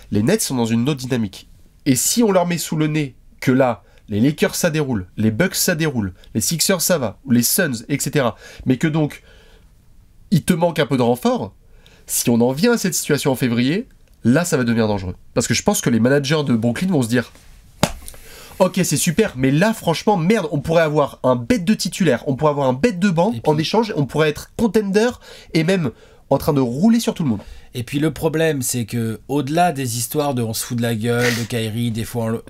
Les Nets sont dans une autre dynamique. Et si on leur met sous le nez que là, les Lakers ça déroule, les Bucks ça déroule, les Sixers ça va, les Suns, etc. Mais que donc, il te manque un peu de renfort, si on en vient à cette situation en février, là ça va devenir dangereux. Parce que je pense que les managers de Brooklyn vont se dire, ok c'est super, mais là franchement, merde, on pourrait avoir un bête de titulaire, on pourrait avoir un bête de banc, en échange, on pourrait être contender, et même en train de rouler sur tout le monde. Et puis le problème, c'est que au-delà des histoires de on se fout de la gueule de Kyrie, des fois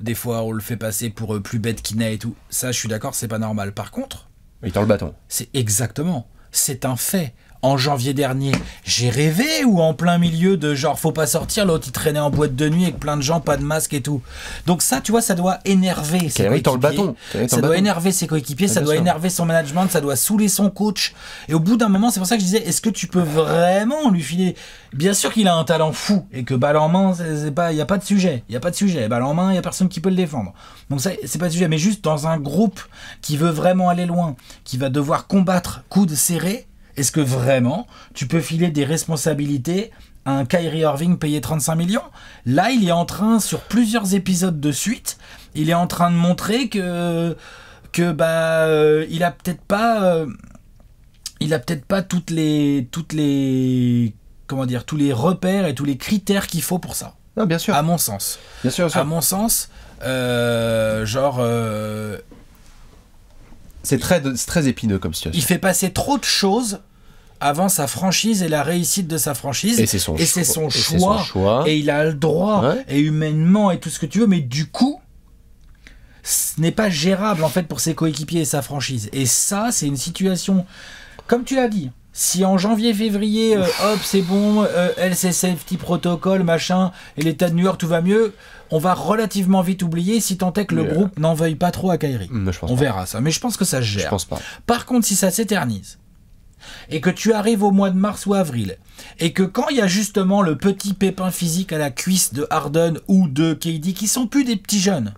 on le fait passer pour plus bête qu'il n'est et tout, ça je suis d'accord, c'est pas normal. Par contre, il tend le bâton. C'est exactement, c'est un fait. En janvier dernier, j'ai rêvé ou en plein milieu de genre faut pas sortir, l'autre il traînait en boîte de nuit avec plein de gens, pas de masque et tout. Donc ça, tu vois, ça doit énerver ses coéquipiers. Ça doit énerver ses coéquipiers, ça doit énerver son management, ça doit saouler son coach. Et au bout d'un moment, c'est pour ça que je disais, est-ce que tu peux vraiment lui filer... Bien sûr qu'il a un talent fou et que balle en main, il y a pas de sujet. Il y a pas de sujet. Balle en main, il y a personne qui peut le défendre. Donc ça, c'est pas de sujet. Mais juste dans un groupe qui veut vraiment aller loin, qui va devoir combattre coudes serrés, est-ce que vraiment tu peux filer des responsabilités à un Kyrie Irving payé 35 millions ? Là, il est en train, sur plusieurs épisodes de suite, il est en train de montrer que il a peut-être pas toutes les comment dire, tous les repères et tous les critères qu'il faut pour ça. Non, bien sûr. À mon sens. Bien sûr. À mon sens, c'est très épineux comme situation. Il fait passer trop de choses avant sa franchise et la réussite de sa franchise. Et c'est son choix. Et il a le droit, et humainement, et tout ce que tu veux, mais du coup, ce n'est pas gérable en fait pour ses coéquipiers et sa franchise. Et ça, c'est une situation, comme tu l'as dit. Si en janvier-février, hop, c'est bon, LC Safety Protocol, machin, et l'état de New York, tout va mieux, on va relativement vite oublier, si tant est que le groupe n'en veuille pas trop à Kyrie. On verra ça, mais je pense que ça se gère. Je pense pas. Par contre, si ça s'éternise, et que tu arrives au mois de mars ou avril, et que quand il y a justement le petit pépin physique à la cuisse de Harden ou de KD, qui sont plus des petits jeunes,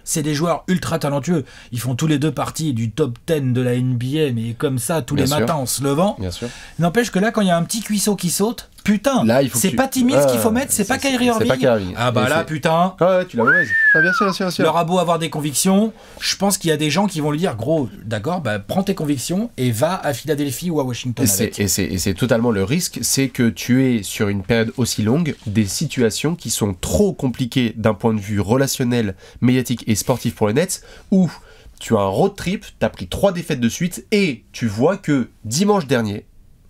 c'est des joueurs ultra talentueux. Ils font tous les deux partie du top 10 de la NBA, mais comme ça, tous les matins en se levant. Bien sûr. N'empêche que là, quand il y a un petit cuisseau qui saute, putain, c'est pas Timmins qu'il faut mettre, c'est pas Kyrie Irving. Ah bah là, putain. Ouais, tu l'as mauvaise. Ah, bien sûr. Il aura beau avoir des convictions, je pense qu'il y a des gens qui vont lui dire, gros, d'accord, bah, prends tes convictions et va à Philadelphie ou à Washington avec. Et c'est totalement le risque, c'est que tu es sur une période aussi longue des situations qui sont trop compliquées d'un point de vue relationnel, médiatique et sportif pour les Nets, où tu as un road trip, tu as pris 3 défaites de suite et tu vois que dimanche dernier,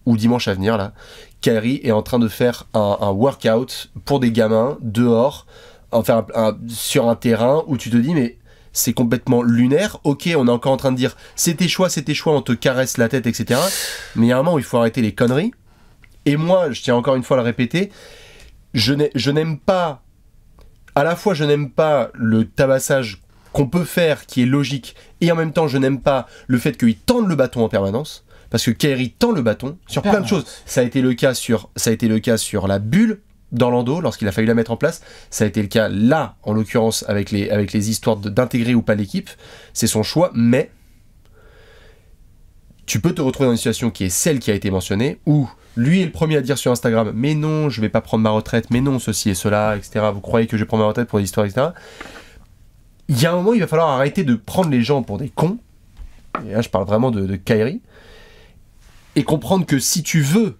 ou dimanche à venir là, Kyrie est en train de faire un workout pour des gamins dehors, enfin sur un terrain où tu te dis mais c'est complètement lunaire. Ok, on est encore en train de dire c'est tes choix, on te caresse la tête, etc. Mais il y a un moment où il faut arrêter les conneries. Et moi, je tiens encore une fois à le répéter, je n'aime pas, à la fois je n'aime pas le tabassage qu'on peut faire qui est logique, et en même temps je n'aime pas le fait qu'il tende le bâton en permanence. Parce que Kyrie tend le bâton sur plein de choses. Ça a été le cas sur la bulle d'Orlando lorsqu'il a fallu la mettre en place. Ça a été le cas là, en l'occurrence, avec les histoires d'intégrer ou pas l'équipe. C'est son choix, mais tu peux te retrouver dans une situation qui est celle qui a été mentionnée, où lui est le premier à dire sur Instagram « Mais non, je vais pas prendre ma retraite, mais non, ceci et cela, etc. Vous croyez que je vais prendre ma retraite pour des histoires, etc. » Il y a un moment, il va falloir arrêter de prendre les gens pour des cons. Et là, je parle vraiment de Kyrie. Et comprendre que si tu veux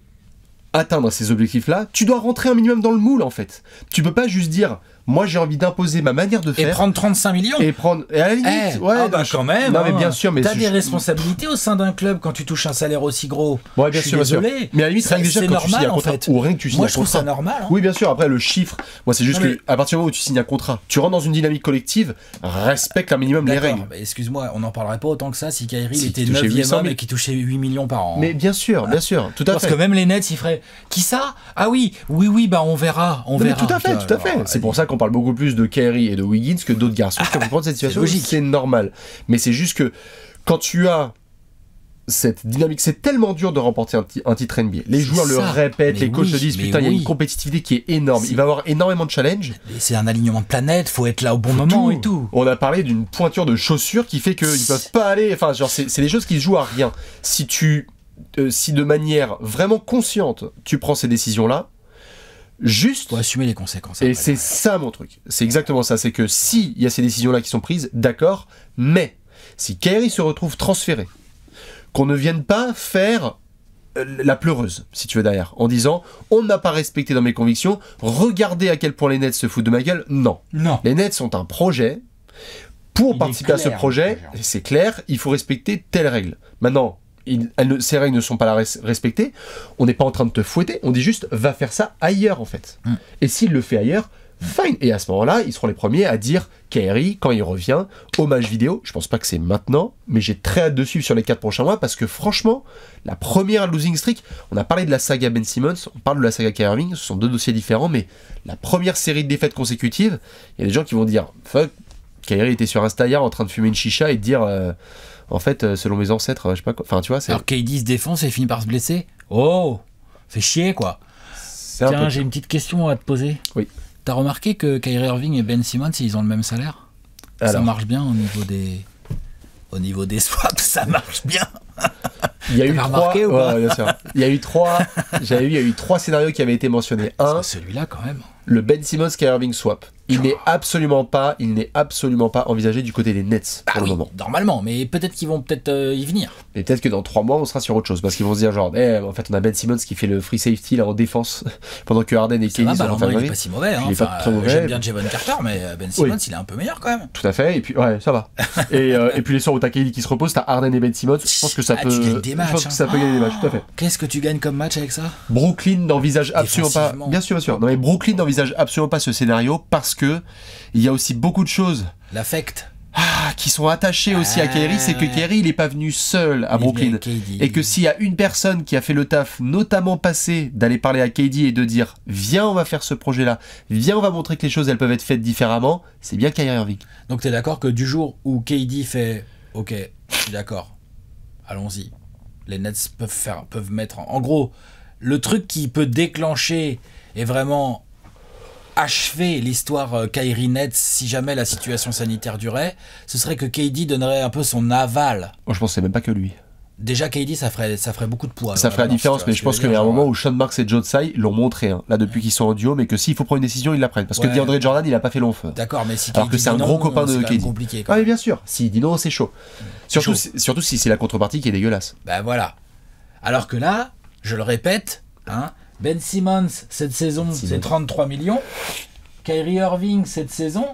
atteindre ces objectifs-là, tu dois rentrer un minimum dans le moule, en fait. Tu peux pas juste dire, moi j'ai envie d'imposer ma manière de faire. Et prendre 35 millions. Et à la limite, quand même. Non, mais bien sûr. Mais t'as des responsabilités au sein d'un club quand tu touches un salaire aussi gros. Ouais, bien sûr, désolé. Mais à la limite, rien que déjà quand tu signes un contrat, ou rien que tu signes un contrat. Moi, je trouve ça normal. Hein. Oui, bien sûr. Après, le chiffre, moi, c'est juste que à partir du moment où tu signes un contrat, tu rentres dans une dynamique collective, respecte un minimum les règles. Bah, excuse-moi, on n'en parlerait pas autant que ça si Kyrie était 9e homme et qu'il touchait 8 millions par an. Mais bien sûr, tout à fait. Parce que même les Nets, ils feraient qui ça? Ah oui, bah on verra. Tout à fait. C'est pour ça qu'on parle beaucoup plus de Kyrie et de Wiggins que d'autres garçons qui comprennent cette situation. C'est normal. Mais c'est juste que quand tu as cette dynamique, c'est tellement dur de remporter un titre NBA. Les joueurs le répètent, les coachs le disent, putain, il y a une compétitivité qui est énorme. Il va y avoir énormément de challenges. C'est un alignement de planète, faut être là au bon moment et tout. On a parlé d'une pointure de chaussures qui fait qu'ils peuvent pas aller. Enfin, genre, c'est des choses qui se jouent à rien. Si de manière vraiment consciente, tu prends ces décisions-là, juste faut assumer les conséquences. Et c'est ça mon truc. C'est exactement ça. C'est que si il y a ces décisions-là qui sont prises, d'accord, mais si Kyrie se retrouve transféré, qu'on ne vienne pas faire la pleureuse, si tu veux, derrière, en disant on n'a pas respecté dans mes convictions, regardez à quel point les Nets se foutent de ma gueule. Non. Les Nets sont un projet. Pour participer à ce projet, c'est clair, il faut respecter telle règle. Maintenant, ces règles ne sont pas respectées, on n'est pas en train de te fouetter, on dit juste va faire ça ailleurs en fait. Et s'il le fait ailleurs, fine. Et à ce moment-là, ils seront les premiers à dire Kyrie, quand il revient, hommage vidéo. Je pense pas que c'est maintenant, mais j'ai très hâte de suivre sur les 4 prochains mois parce que franchement, la première losing streak, on a parlé de la saga Ben Simmons, on parle de la saga Kyrie Irving, ce sont 2 dossiers différents, mais la première série de défaites consécutives, il y a des gens qui vont dire fuck, Kyrie était sur Insta hier en train de fumer une chicha et de dire en fait, selon mes ancêtres, je sais pas quoi. Enfin, tu vois, c'est. Alors KD se défonce et finit par se blesser. Oh, fait chier quoi. Tiens, j'ai une petite question à te poser. Oui. T'as remarqué que Kyrie Irving et Ben Simmons, ils ont le même salaire? Alors. Ça marche bien au niveau des swaps, ça marche bien. Il y a eu 3. Ouais, bien sûr. Il y a eu 3. Il y a eu 3 scénarios qui avaient été mentionnés. Un, celui-là quand même. Le Ben Simmons Kyrie Irving swap. il n'est absolument pas envisagé du côté des Nets pour le moment. Normalement, mais peut-être qu'ils vont y venir. Et peut-être que dans 3 mois, on sera sur autre chose, parce qu'ils vont se dire genre, en fait, on a Ben Simmons qui fait le free safety là en défense, pendant que Harden et KD sont en train de il est pas si mauvais. Hein. J'aime bien Javon Carter, mais Ben Simmons, il est un peu meilleur quand même. Tout à fait. Et puis ouais, ça va. et puis les soirs où t'as KD qui se repose, t'as Harden et Ben Simmons. Je pense que ça peut. Tu gagnes des matchs. Je pense que ça peut gagner des matchs. Tout à fait. Qu'est-ce que tu gagnes comme match avec ça? Brooklyn n'envisage absolument pas. Bien sûr. Non mais Brooklyn n'envisage absolument pas ce scénario parce que il y a aussi beaucoup de choses. L'affect. Qui sont attachés aussi à Kyrie, c'est que Kyrie il est pas venu seul à Brooklyn et que s'il y a une personne qui a fait le taf, notamment passé, d'aller parler à KD et de dire viens on va faire ce projet là, viens on va montrer que les choses elles peuvent être faites différemment, c'est bien Kyrie Irving. Donc t'es d'accord que du jour où KD fait ok, je suis d'accord, allons-y, les Nets peuvent mettre en gros le truc qui peut déclencher et vraiment achever l'histoire Kyrie Nets si jamais la situation sanitaire durait, ce serait que KD donnerait un peu son aval. Moi je pense que c'est même pas que lui. Déjà KD ça ferait beaucoup de poids. Ça ferait la différence, mais je pense qu'il y a un moment où Sean Marks et Joe Tsai l'ont montré, là depuis qu'ils sont en duo, mais que s'il faut prendre une décision, ils la prennent. Parce que DeAndre Jordan il a pas fait long feu. D'accord, mais si alors que c'est un gros copain de KD. Compliqué, mais bien sûr, s'il dit non c'est chaud. Surtout si c'est la contrepartie qui est dégueulasse. Bah voilà. Alors que là, je le répète, Ben Simmons, cette saison, c'est 33 millions. Kyrie Irving, cette saison,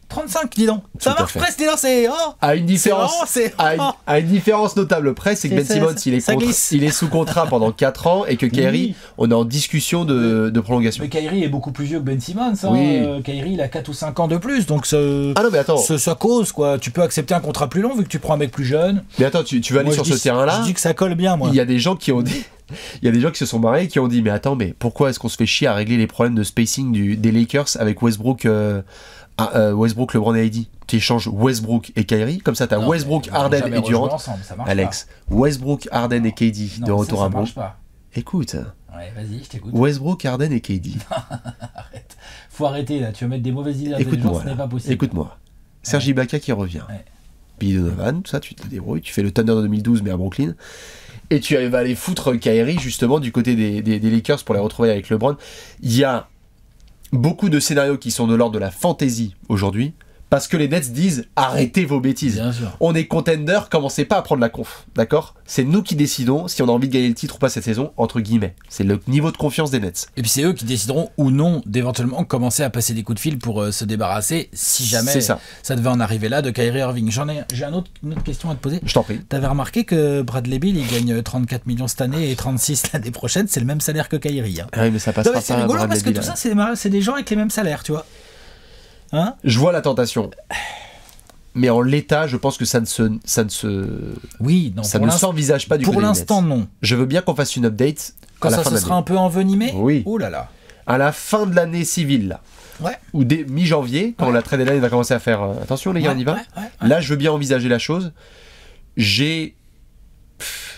35, dis donc. Ça marche presque, dis donc, c'est... à une différence notable près, c'est que Ben Simmons, il est sous contrat pendant 4 ans et que Kyrie, on est en discussion de prolongation. Mais Kyrie est beaucoup plus vieux que Ben Simmons. Kyrie, il a 4 ou 5 ans de plus, donc ça cause, quoi. Tu peux accepter un contrat plus long vu que tu prends un mec plus jeune. Mais attends, tu vas aller sur ce terrain-là. Je dis que ça colle bien, moi. Il y a des gens qui ont dit... Il y a des gens qui se sont marrés et qui ont dit mais attends, mais pourquoi est-ce qu'on se fait chier à régler les problèmes de spacing des Lakers avec Westbrook, LeBron et AD? Tu échanges Westbrook et Kyrie, comme ça t'as Westbrook, Harden et Durant. Alex, Westbrook, Harden et KD de retour à Brooklyn. Écoute. Ouais, vas-y, je t'écoute. Westbrook, Harden et KD. Arrête. Faut arrêter là, tu vas mettre des mauvaises idées. Écoute-moi, ce n'est pas possible. Écoute-moi. Serge Ibaka qui revient. Billy Donovan, tout ça, tu te débrouilles, tu fais le Thunder de 2012 mais à Brooklyn. Et tu vas aller foutre Kyrie justement du côté des Lakers pour les retrouver avec LeBron. Il y a beaucoup de scénarios qui sont de l'ordre de la fantasy aujourd'hui, parce que les Nets disent arrêtez vos bêtises. Bien sûr. On est contender, commencez pas à prendre la conf, d'accord? C'est nous qui décidons si on a envie de gagner le titre ou pas cette saison, entre guillemets. C'est le niveau de confiance des Nets. Et puis c'est eux qui décideront ou non d'éventuellement commencer à passer des coups de fil pour se débarrasser, si jamais ça devait en arriver là, de Kyrie Irving. J'ai une autre question à te poser. Je t'en prie. T'avais remarqué que Bradley Beal il gagne 34 millions cette année et 36 l'année prochaine, c'est le même salaire que Kyrie. Ah oui, mais ça passera pas. C'est rigolo parce que tout ça c'est des gens avec les mêmes salaires, tu vois. Je vois la tentation. Mais en l'état, je pense que ça ne s'envisage pas du côté des Nets. Pour l'instant, non. Je veux bien qu'on fasse une update quand ça sera un peu envenimé. Oui. Oh là là. À la fin de l'année civile, là. Ouais. Ou dès mi-janvier, quand la trade deadline va commencer à faire attention les gars, on y va. Là, je veux bien envisager la chose. Je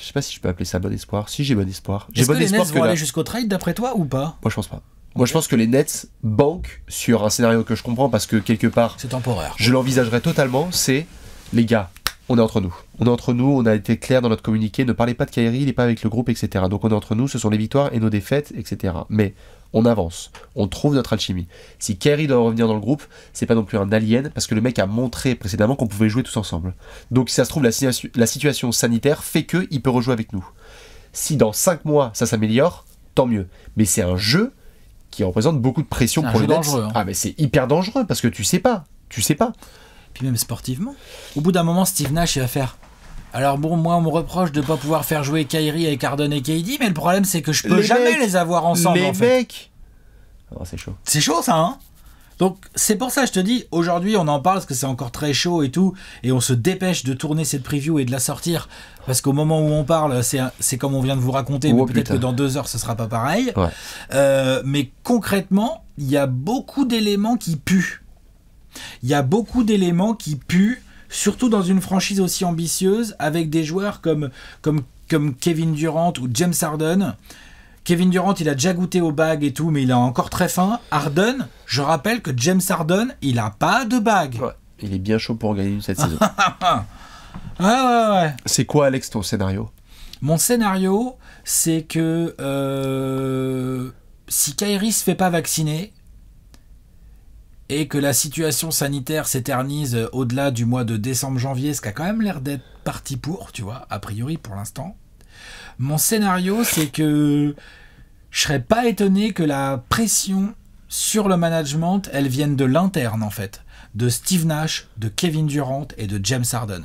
sais pas si je peux appeler ça bon espoir. Si j'ai bon espoir. Est-ce que les Nets vont aller jusqu'au trade d'après toi ou pas? Moi, je pense pas. Moi, je pense que les Nets banquent sur un scénario que je comprends parce que quelque part, c'est temporaire. Je l'envisagerais totalement. C'est les gars, on est entre nous. On est entre nous. On a été clair dans notre communiqué. Ne parlez pas de Kyrie, il n'est pas avec le groupe, etc. Donc on est entre nous. Ce sont les victoires et nos défaites, etc. Mais on avance. On trouve notre alchimie. Si Kyrie doit revenir dans le groupe, c'est pas non plus un alien parce que le mec a montré précédemment qu'on pouvait jouer tous ensemble. Donc si ça se trouve, la situation sanitaire fait qu'il peut rejouer avec nous. Si dans 5 mois ça s'améliore, tant mieux. Mais c'est un jeu qui représente beaucoup de pression pour les Nets. Dangereux, Ah mais c'est hyper dangereux parce que tu sais pas. Puis même sportivement. Au bout d'un moment, Steve Nash il va faire. Alors bon, moi on me reproche de pas pouvoir faire jouer Kyrie avec Harden et KD, mais le problème c'est que je peux jamais les avoir ensemble. Les mecs. Oh, c'est chaud. C'est chaud ça, hein. Donc c'est pour ça je te dis, aujourd'hui on en parle parce que c'est encore très chaud et tout, et on se dépêche de tourner cette preview et de la sortir, parce qu'au moment où on parle, c'est comme on vient de vous raconter, mais peut-être que dans 2 heures ce sera pas pareil. Ouais. Mais concrètement, il y a beaucoup d'éléments qui puent. Surtout dans une franchise aussi ambitieuse, avec des joueurs comme Kevin Durant ou James Harden. Kevin Durant, il a déjà goûté aux bagues et tout, mais il est encore très fin. Harden, je rappelle que James Harden, il a pas de bague. Ouais, il est bien chaud pour gagner cette saison. Ouais. C'est quoi, Alex, ton scénario? Mon scénario, c'est que si Kyrie se fait pas vacciner, et que la situation sanitaire s'éternise au-delà du mois de décembre-janvier, ce qui a quand même l'air d'être parti pour, tu vois, a priori pour l'instant. Mon scénario, c'est que je serais pas étonné que la pression sur le management, elle vienne de l'interne en fait, de Steve Nash, de Kevin Durant et de James Harden,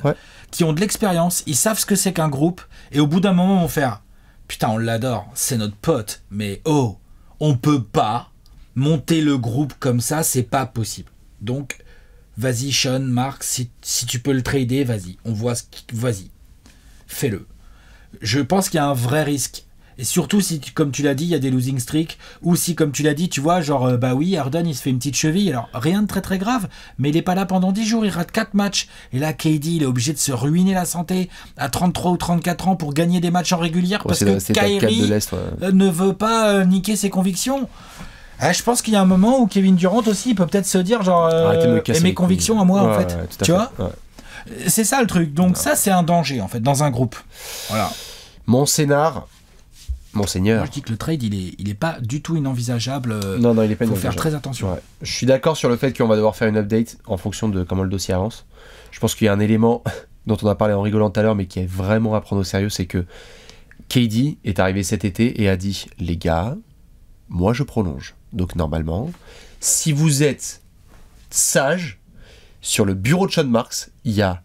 qui ont de l'expérience, ils savent ce que c'est qu'un groupe, et au bout d'un moment, vont faire « Putain, on l'adore, c'est notre pote, mais oh, on peut pas monter le groupe comme ça, c'est pas possible. Donc, vas-y Sean, Mark, si tu peux le trader, vas-y, on voit vas-y, fais-le. » Je pense qu'il y a un vrai risque. Et surtout si, comme tu l'as dit, il y a des losing streaks, ou si, comme tu l'as dit, tu vois, genre, bah oui, Harden, il se fait une petite cheville, alors rien de très très grave, mais il est pas là pendant 10 jours, il rate 4 matchs. Et là, KD, il est obligé de se ruiner la santé à 33 ou 34 ans pour gagner des matchs en régulière, parce que Kyrie ne veut pas niquer ses convictions. Je pense qu'il y a un moment où Kevin Durant aussi, il peut peut-être se dire, genre, et mes convictions à moi, en fait. Tu vois ? C'est ça le truc. Donc ça, c'est un danger, en fait, dans un groupe. Voilà. Monseigneur. Moi, je dis que le trade, il est pas du tout inenvisageable. Non, il est pas inenvisageable. Faut faire très attention. Ouais. Je suis d'accord sur le fait qu'on va devoir faire une update en fonction de comment le dossier avance. Je pense qu'il y a un élément dont on a parlé en rigolant tout à l'heure, mais qui est vraiment à prendre au sérieux, c'est que KD est arrivé cet été et a dit « Les gars, moi je prolonge. Donc normalement, si vous êtes sages, sur le bureau de Sean Marks, il y a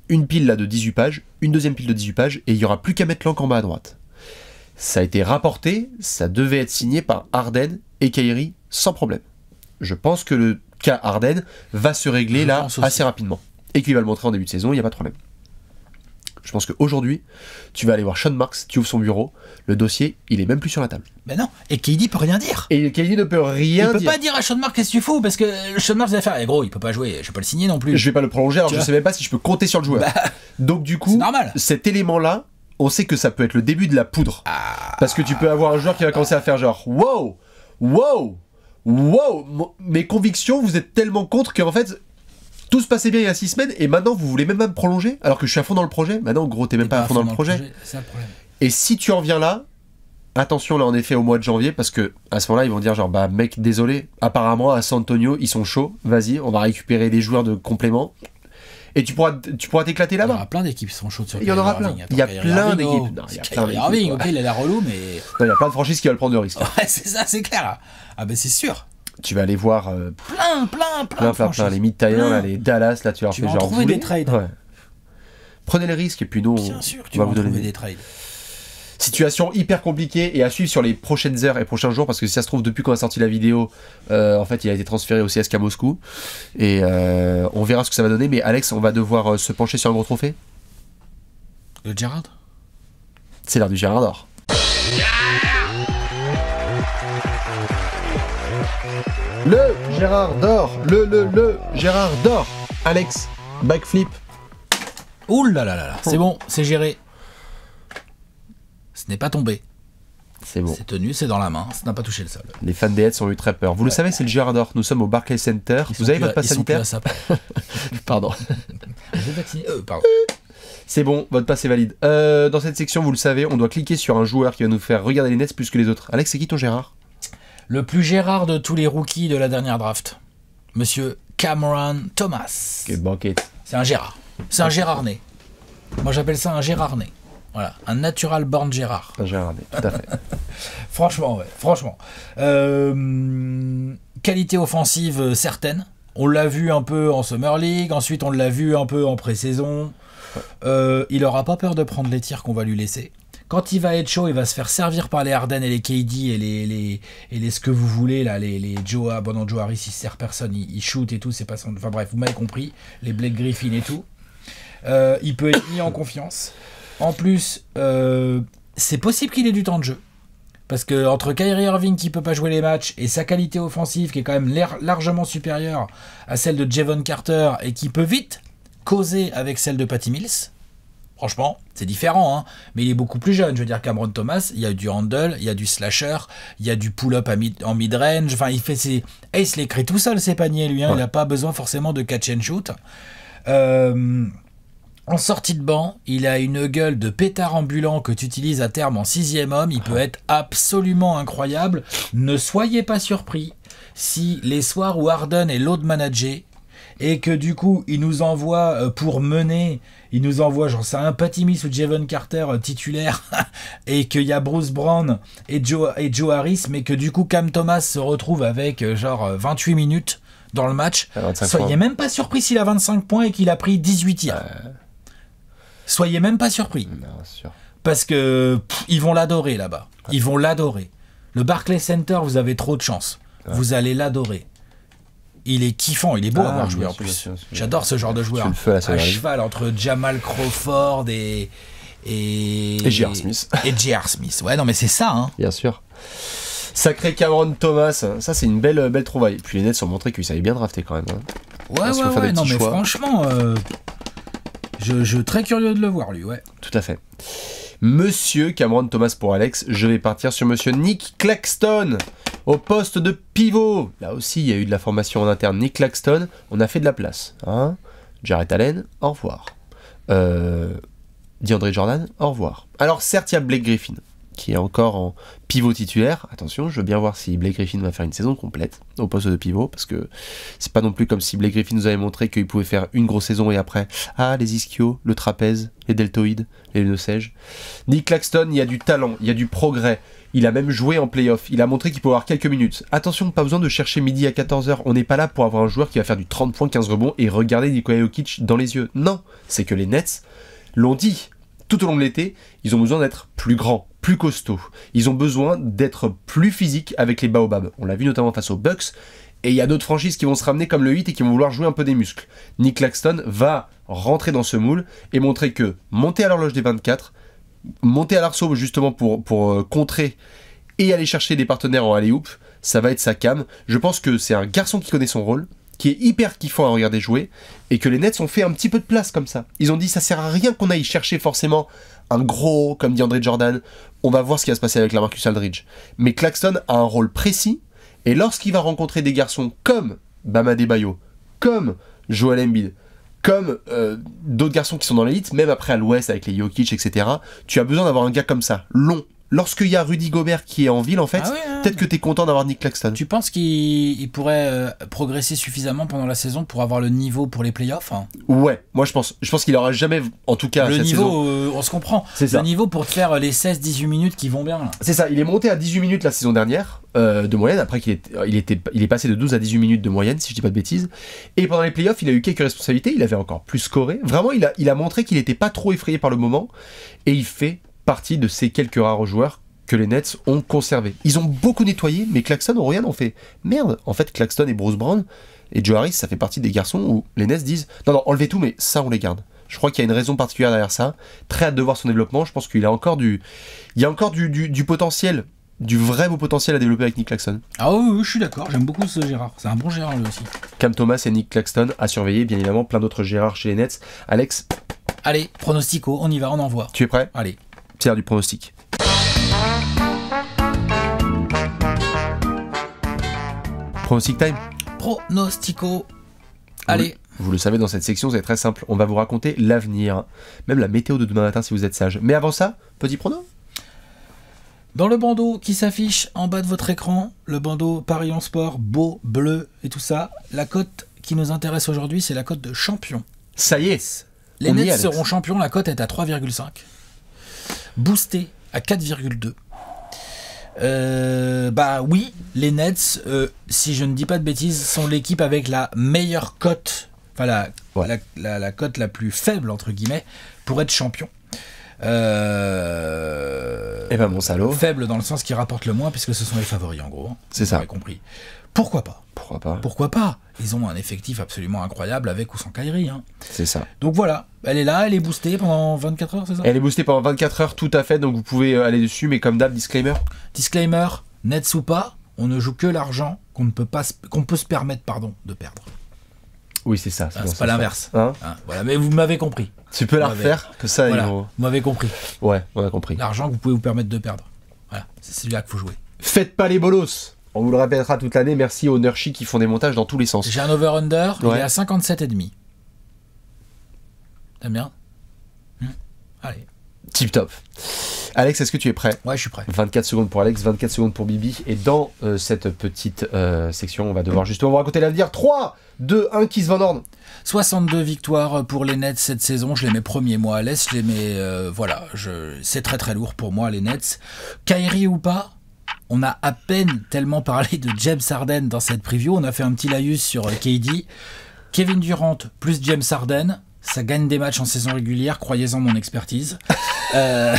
une pile là de 18 pages, une deuxième pile de 18 pages, et il n'y aura plus qu'à mettre l'encre en bas à droite. » Ça a été rapporté, ça devait être signé par Harden et Kyrie sans problème. Je pense que le cas Harden va se régler là assez rapidement. Et qu'il va le montrer en début de saison, il n'y a pas de problème. Je pense qu'aujourd'hui, tu vas aller voir Sean Marks, tu ouvres son bureau, le dossier, il est même plus sur la table. Mais non, et KD peut rien dire. Et KD ne peut rien dire. Il peut pas dire à Sean Marks qu'est-ce que tu fous, parce que Sean Marks va faire, gros, il peut pas jouer, je vais pas le signer non plus. Je vais pas le prolonger, alors je sais même pas si je peux compter sur le joueur. Donc du coup, cet élément-là, on sait que ça peut être le début de la poudre. Parce que tu peux avoir un joueur qui va commencer à faire genre wow, mes convictions, vous êtes tellement contre qu'en fait tout se passait bien il y a 6 semaines et maintenant vous voulez même prolonger alors que je suis à fond dans le projet. Maintenant gros t'es même pas à fond dans le projet. C'est le problème. Et si tu en viens là, attention là en effet au mois de janvier, parce que à ce moment-là ils vont dire genre bah mec désolé, apparemment à San Antonio ils sont chauds, vas-y on va récupérer des joueurs de complément. Et tu pourras t'éclater là-bas. Il y aura plein d'équipes qui seront chaudes sur Kyrie Irving. Il y en aura plein. Il y a plein d'équipes. Kyrie Irving, ok, il a l'air relou, mais... Il y a plein de franchises qui veulent prendre de risques. Ouais, c'est ça, c'est clair. Ah ben c'est sûr. Tu vas aller voir... plein. Les Mid-Tyrants, là, les Dallas, là, tu leur fais genre... Tu vas trouver des trades. Ouais. Prenez les risques et puis nous, bien sûr, tu vas vous donner des trades. Situation hyper compliquée et à suivre sur les prochaines heures et prochains jours parce que si ça se trouve depuis qu'on a sorti la vidéo en fait il a été transféré au CSKA Moscou et on verra ce que ça va donner. Mais Alex, on va devoir se pencher sur un gros trophée. Le Gerrard. C'est l'heure du Gerrard d'or. Le Gerrard d'or. Le Gerrard d'or. Alex, backflip. Ouh là là là, c'est bon, c'est géré. Ce n'est pas tombé. C'est bon. C'est tenu, c'est dans la main, ça n'a pas touché le sol. Les fans des Heads ont eu très peur. Vous le savez, c'est le Gerrard d'or. Nous sommes au Barclays Center. Vous avez votre passe sanitaire ? Pardon. Pardon. C'est bon, votre passe est valide. Dans cette section, vous le savez, on doit cliquer sur un joueur qui va nous faire regarder les Nets plus que les autres. Alex, c'est qui ton Gérard ? Le plus Gérard de tous les rookies de la dernière draft. Monsieur Cameron Thomas. Quelle banquette. C'est un Gérard. C'est un Gérard né. Moi, j'appelle ça un Gérard né. Voilà, un natural born Gérard. Un Gérard né, tout à fait. Franchement, ouais, franchement. Qualité offensive certaine. On l'a vu un peu en Summer League, ensuite on l'a vu un peu en pré-saison. Il aura pas peur de prendre les tirs qu'on va lui laisser. Quand il va être chaud, il va se faire servir par les Harden et les KD et les ce que vous voulez, là, les Joe, bon non, Joe Harris, il sert personne, il shoot et tout, c'est pas son... Enfin bref, vous m'avez compris, les Blake Griffin et tout. Il peut être mis en confiance. En plus, c'est possible qu'il ait du temps de jeu. Parce que entre Kyrie Irving qui peut pas jouer les matchs et sa qualité offensive qui est quand même largement supérieure à celle de Jevon Carter et qui peut vite causer avec celle de Patty Mills, franchement, c'est différent, hein, mais il est beaucoup plus jeune. Je veux dire, Cameron Thomas, il y a du handle, il y a du slasher, il y a du pull-up en mid-range. Enfin, il fait ses... il se les crée tout seul, ses paniers, lui. Hein, ouais. Il n'a pas besoin forcément de catch and shoot. En sortie de banc, il a une gueule de pétard ambulant que tu utilises à terme en 6e homme. Il peut être absolument incroyable. Ne soyez pas surpris si les soirs où Harden est load managé et que du coup il nous envoie pour mener, il nous envoie j'en sais un Patty Mills ou Javon Carter titulaire et qu'il y a Bruce Brown et Joe Harris, mais que du coup Cam Thomas se retrouve avec 28 minutes dans le match. Soyez même pas surpris s'il a 25 points et qu'il a pris 18 tirs. Soyez même pas surpris. Non, sûr. Parce que ils vont l'adorer là-bas. Ouais. Ils vont l'adorer. Le Barclays Center, vous avez trop de chance. Ouais. Vous allez l'adorer. Il est kiffant, il est beau à voir jouer en plus. Bien sûr. J'adore ce genre de joueur. À cheval entre Jamal Crawford et J.R. Smith. Et J.R. Smith. Ouais, non, mais c'est ça. Hein. Bien sûr. Sacré Cameron Thomas. Ça, c'est une belle trouvaille. Et puis les Nets ont montré qu'ils savaient bien drafter quand même. Hein. Ouais. Non, mais franchement, je suis très curieux de le voir, lui. Ouais. Tout à fait. Monsieur Cameron Thomas pour Alex. Je vais partir sur monsieur Nick Claxton. Au poste de pivot, là aussi il y a eu de la formation en interne. Nick Claxton, on a fait de la place. Hein. Jarrett Allen, au revoir. DeAndre Jordan, au revoir. Alors certes il y a Blake Griffin, qui est encore en pivot titulaire. Attention, je veux bien voir si Blake Griffin va faire une saison complète au poste de pivot, parce que c'est pas non plus comme si Blake Griffin nous avait montré qu'il pouvait faire une grosse saison et après, les ischios, le trapèze, les deltoïdes, les ne sais-je. Nick Claxton, il y a du talent, il y a du progrès. Il a même joué en play-off, il a montré qu'il peut avoir quelques minutes. Attention, pas besoin de chercher midi à 14h, on n'est pas là pour avoir un joueur qui va faire du 30 points, 15 rebonds et regarder Nikola Jokic dans les yeux. Non, c'est que les Nets l'ont dit tout au long de l'été, ils ont besoin d'être plus grands, plus costauds. Ils ont besoin d'être plus physiques avec les Baobabs. On l'a vu notamment face aux Bucks, et il y a d'autres franchises qui vont se ramener comme le Heat et qui vont vouloir jouer un peu des muscles. Nick Claxton va rentrer dans ce moule et montrer que monter à l'horloge des 24, monter à l'arceau justement pour contrer et aller chercher des partenaires en alley-oop, ça va être sa cam. Je pense que c'est un garçon qui connaît son rôle, qui est hyper kiffant à regarder jouer, et que les Nets ont fait un petit peu de place comme ça. Ils ont dit ça sert à rien qu'on aille chercher forcément un gros comme DeAndre Jordan, on va voir ce qui va se passer avec la Marcus Aldridge. Mais Claxton a un rôle précis, et lorsqu'il va rencontrer des garçons comme Bam Adebayo, comme Joel Embiid, comme d'autres garçons qui sont dans l'élite, même après à l'ouest avec les Jokic, etc., tu as besoin d'avoir un gars comme ça, long. Lorsqu'il y a Rudy Gobert qui est en ville, en fait, peut-être que tu es content d'avoir Nick Claxton. Tu penses qu'il pourrait progresser suffisamment pendant la saison pour avoir le niveau pour les playoffs, hein? Ouais, moi je pense qu'il aura jamais, en tout cas, le cette niveau, saison. On se comprend. C'est ça. Le niveau pour te faire les 16-18 minutes qui vont bien. Là. C'est ça, il est monté à 18 minutes la saison dernière de moyenne, après il est passé de 12 à 18 minutes de moyenne, si je dis pas de bêtises. Et pendant les playoffs, il a eu quelques responsabilités, il avait encore plus scoré. Vraiment, il a montré qu'il n'était pas trop effrayé par le moment, et il fait partie de ces quelques rares joueurs que les Nets ont conservé. Ils ont beaucoup nettoyé, mais Claxton ont rien en fait. Merde, en fait, Claxton et Bruce Brown et Joe Harris, ça fait partie des garçons où les Nets disent non, enlevez tout, mais ça, on les garde. Je crois qu'il y a une raison particulière derrière ça. Très hâte de voir son développement. Je pense qu'il a encore du potentiel, du vrai beau potentiel à développer avec Nick Claxton. Ah oui, je suis d'accord. J'aime beaucoup ce Gérard. C'est un bon Gérard lui aussi. Cam Thomas et Nick Claxton à surveiller. Bien évidemment, plein d'autres Gérards chez les Nets. Alex. Allez, pronostico, on y va, on envoie. Tu es prêt ? Allez. C'est l'heure du pronostic. Pronostic time. Pronostico. Allez. Vous le savez, dans cette section, c'est très simple. On va vous raconter l'avenir. Même la météo de demain matin si vous êtes sage. Mais avant ça, petit prono. Dans le bandeau qui s'affiche en bas de votre écran, le bandeau Paris en Sport, beau, bleu et tout ça, la cote qui nous intéresse aujourd'hui, c'est la cote de champion. Ça y est. Les Nets seront champions, la cote est à 3,5. Boosté à 4,2. Oui, les Nets, si je ne dis pas de bêtises, sont l'équipe avec la meilleure cote, enfin la cote la plus faible entre guillemets pour être champion. Mon salaud. Faible dans le sens qui rapporte le moins puisque ce sont les favoris en gros. C'est ça. Vous avez compris. Pourquoi pas ? Pourquoi pas ? Ils ont un effectif absolument incroyable avec ou sans Kyrie. Hein. C'est ça. Donc voilà, elle est là, elle est boostée pendant 24 heures, c'est ça ? Elle est boostée pendant 24 heures, tout à fait, donc vous pouvez aller dessus, mais comme d'hab, disclaimer. Disclaimer, Nets ou pas, on ne joue que l'argent qu'on peut se permettre de perdre. Oui, c'est ça. C'est pas l'inverse. Hein voilà, mais vous m'avez compris. Tu peux la refaire, que ça... Voilà, vous m'avez compris. Ouais, on a compris. L'argent que vous pouvez vous permettre de perdre. Voilà, c'est celui-là qu'il faut jouer. Faites pas les bolos. On vous le répétera toute l'année. Merci aux Nurshi qui font des montages dans tous les sens. J'ai un over-under, il est à 57,5. T'aimes bien ? Allez. Tip top. Alex, est-ce que tu es prêt? Ouais, je suis prêt. 24 secondes pour Alex, 24 secondes pour Bibi. Et dans cette petite section, on va devoir justement vous raconter l'avenir. 3, 2, 1, Kiss Van Horn. 62 victoires pour les Nets cette saison. Je les mets premiers, moi, à l'Est. Je les mets... voilà, c'est très très lourd pour moi, les Nets. Kyrie ou pas, on a à peine tellement parlé de James Harden dans cette preview. On a fait un petit laïus sur KD. Kevin Durant plus James Harden, ça gagne des matchs en saison régulière, croyez-en mon expertise. Ils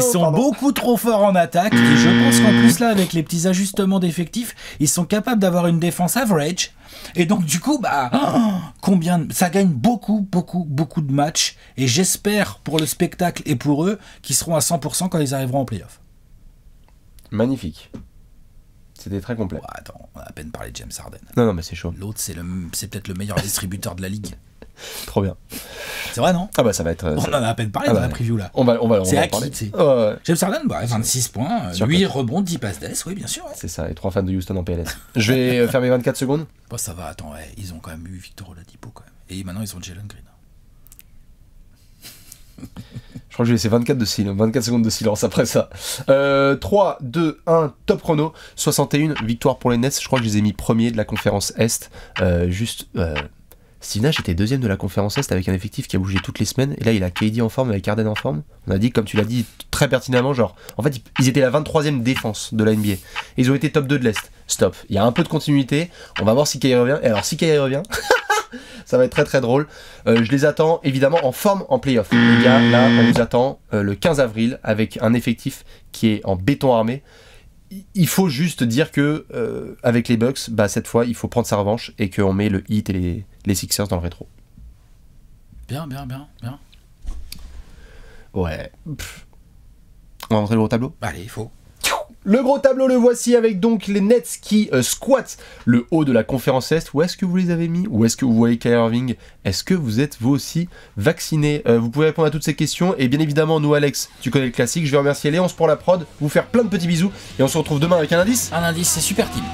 sont beaucoup trop forts en attaque et je pense qu'en plus là, avec les petits ajustements d'effectifs, ils sont capables d'avoir une défense average. Et donc du coup, ça gagne beaucoup de matchs. Et j'espère pour le spectacle et pour eux qu'ils seront à 100% quand ils arriveront en playoff. Magnifique. C'était très complet. Oh, attends, on a à peine parlé de James Harden. Non, mais c'est chaud. L'autre, c'est peut-être le meilleur distributeur de la ligue. Trop bien. C'est vrai, non? Ah bah ça va être... On en a à peine parlé dans la preview là. On va c'est en parler. James Harden, 26 points. 8 rebonds, 10 passes d'ess, oui, bien sûr. Ouais. C'est ça, et 3 fans de Houston en PLS. Je vais faire mes 24 secondes. Bon, ça va, attends, ils ont quand même eu Victor Oladipo quand même. Et maintenant, ils ont Jalen Green. Je crois que je vais laisser 24 secondes de silence après ça. 3, 2, 1, top chrono. 61 victoires pour les Nets. Je crois que je les ai mis premiers de la conférence Est. Steve Nash était deuxième de la conférence Est avec un effectif qui a bougé toutes les semaines. Et là, il a KD en forme avec Harden en forme. On a dit, comme tu l'as dit très pertinemment, genre, en fait, ils étaient la 23e défense de la NBA. Et ils ont été top 2 de l'Est. Stop. Il y a un peu de continuité. On va voir si Kyrie revient. Et alors, si Kyrie revient... ça va être très très drôle. Je les attends évidemment en forme en playoff. Les gars, là, on nous attend le 15 avril avec un effectif qui est en béton armé. Il faut juste dire que avec les Bucks, cette fois, il faut prendre sa revanche et qu'on met le Heat et les Sixers dans le rétro. Bien. Ouais. On va montrer le gros tableau. Allez, il faut. Le gros tableau, le voici avec donc les Nets qui squattent le haut de la conférence Est. Où est-ce que vous les avez mis? Où est-ce que vous voyez Kyrie Irving? Est-ce que vous êtes vous aussi vacciné? Vous pouvez répondre à toutes ces questions. Et bien évidemment, nous, Alex, tu connais le classique. Je vais remercier Léonce pour la prod, vous faire plein de petits bisous. Et on se retrouve demain avec un indice. Un indice, c'est Super Team.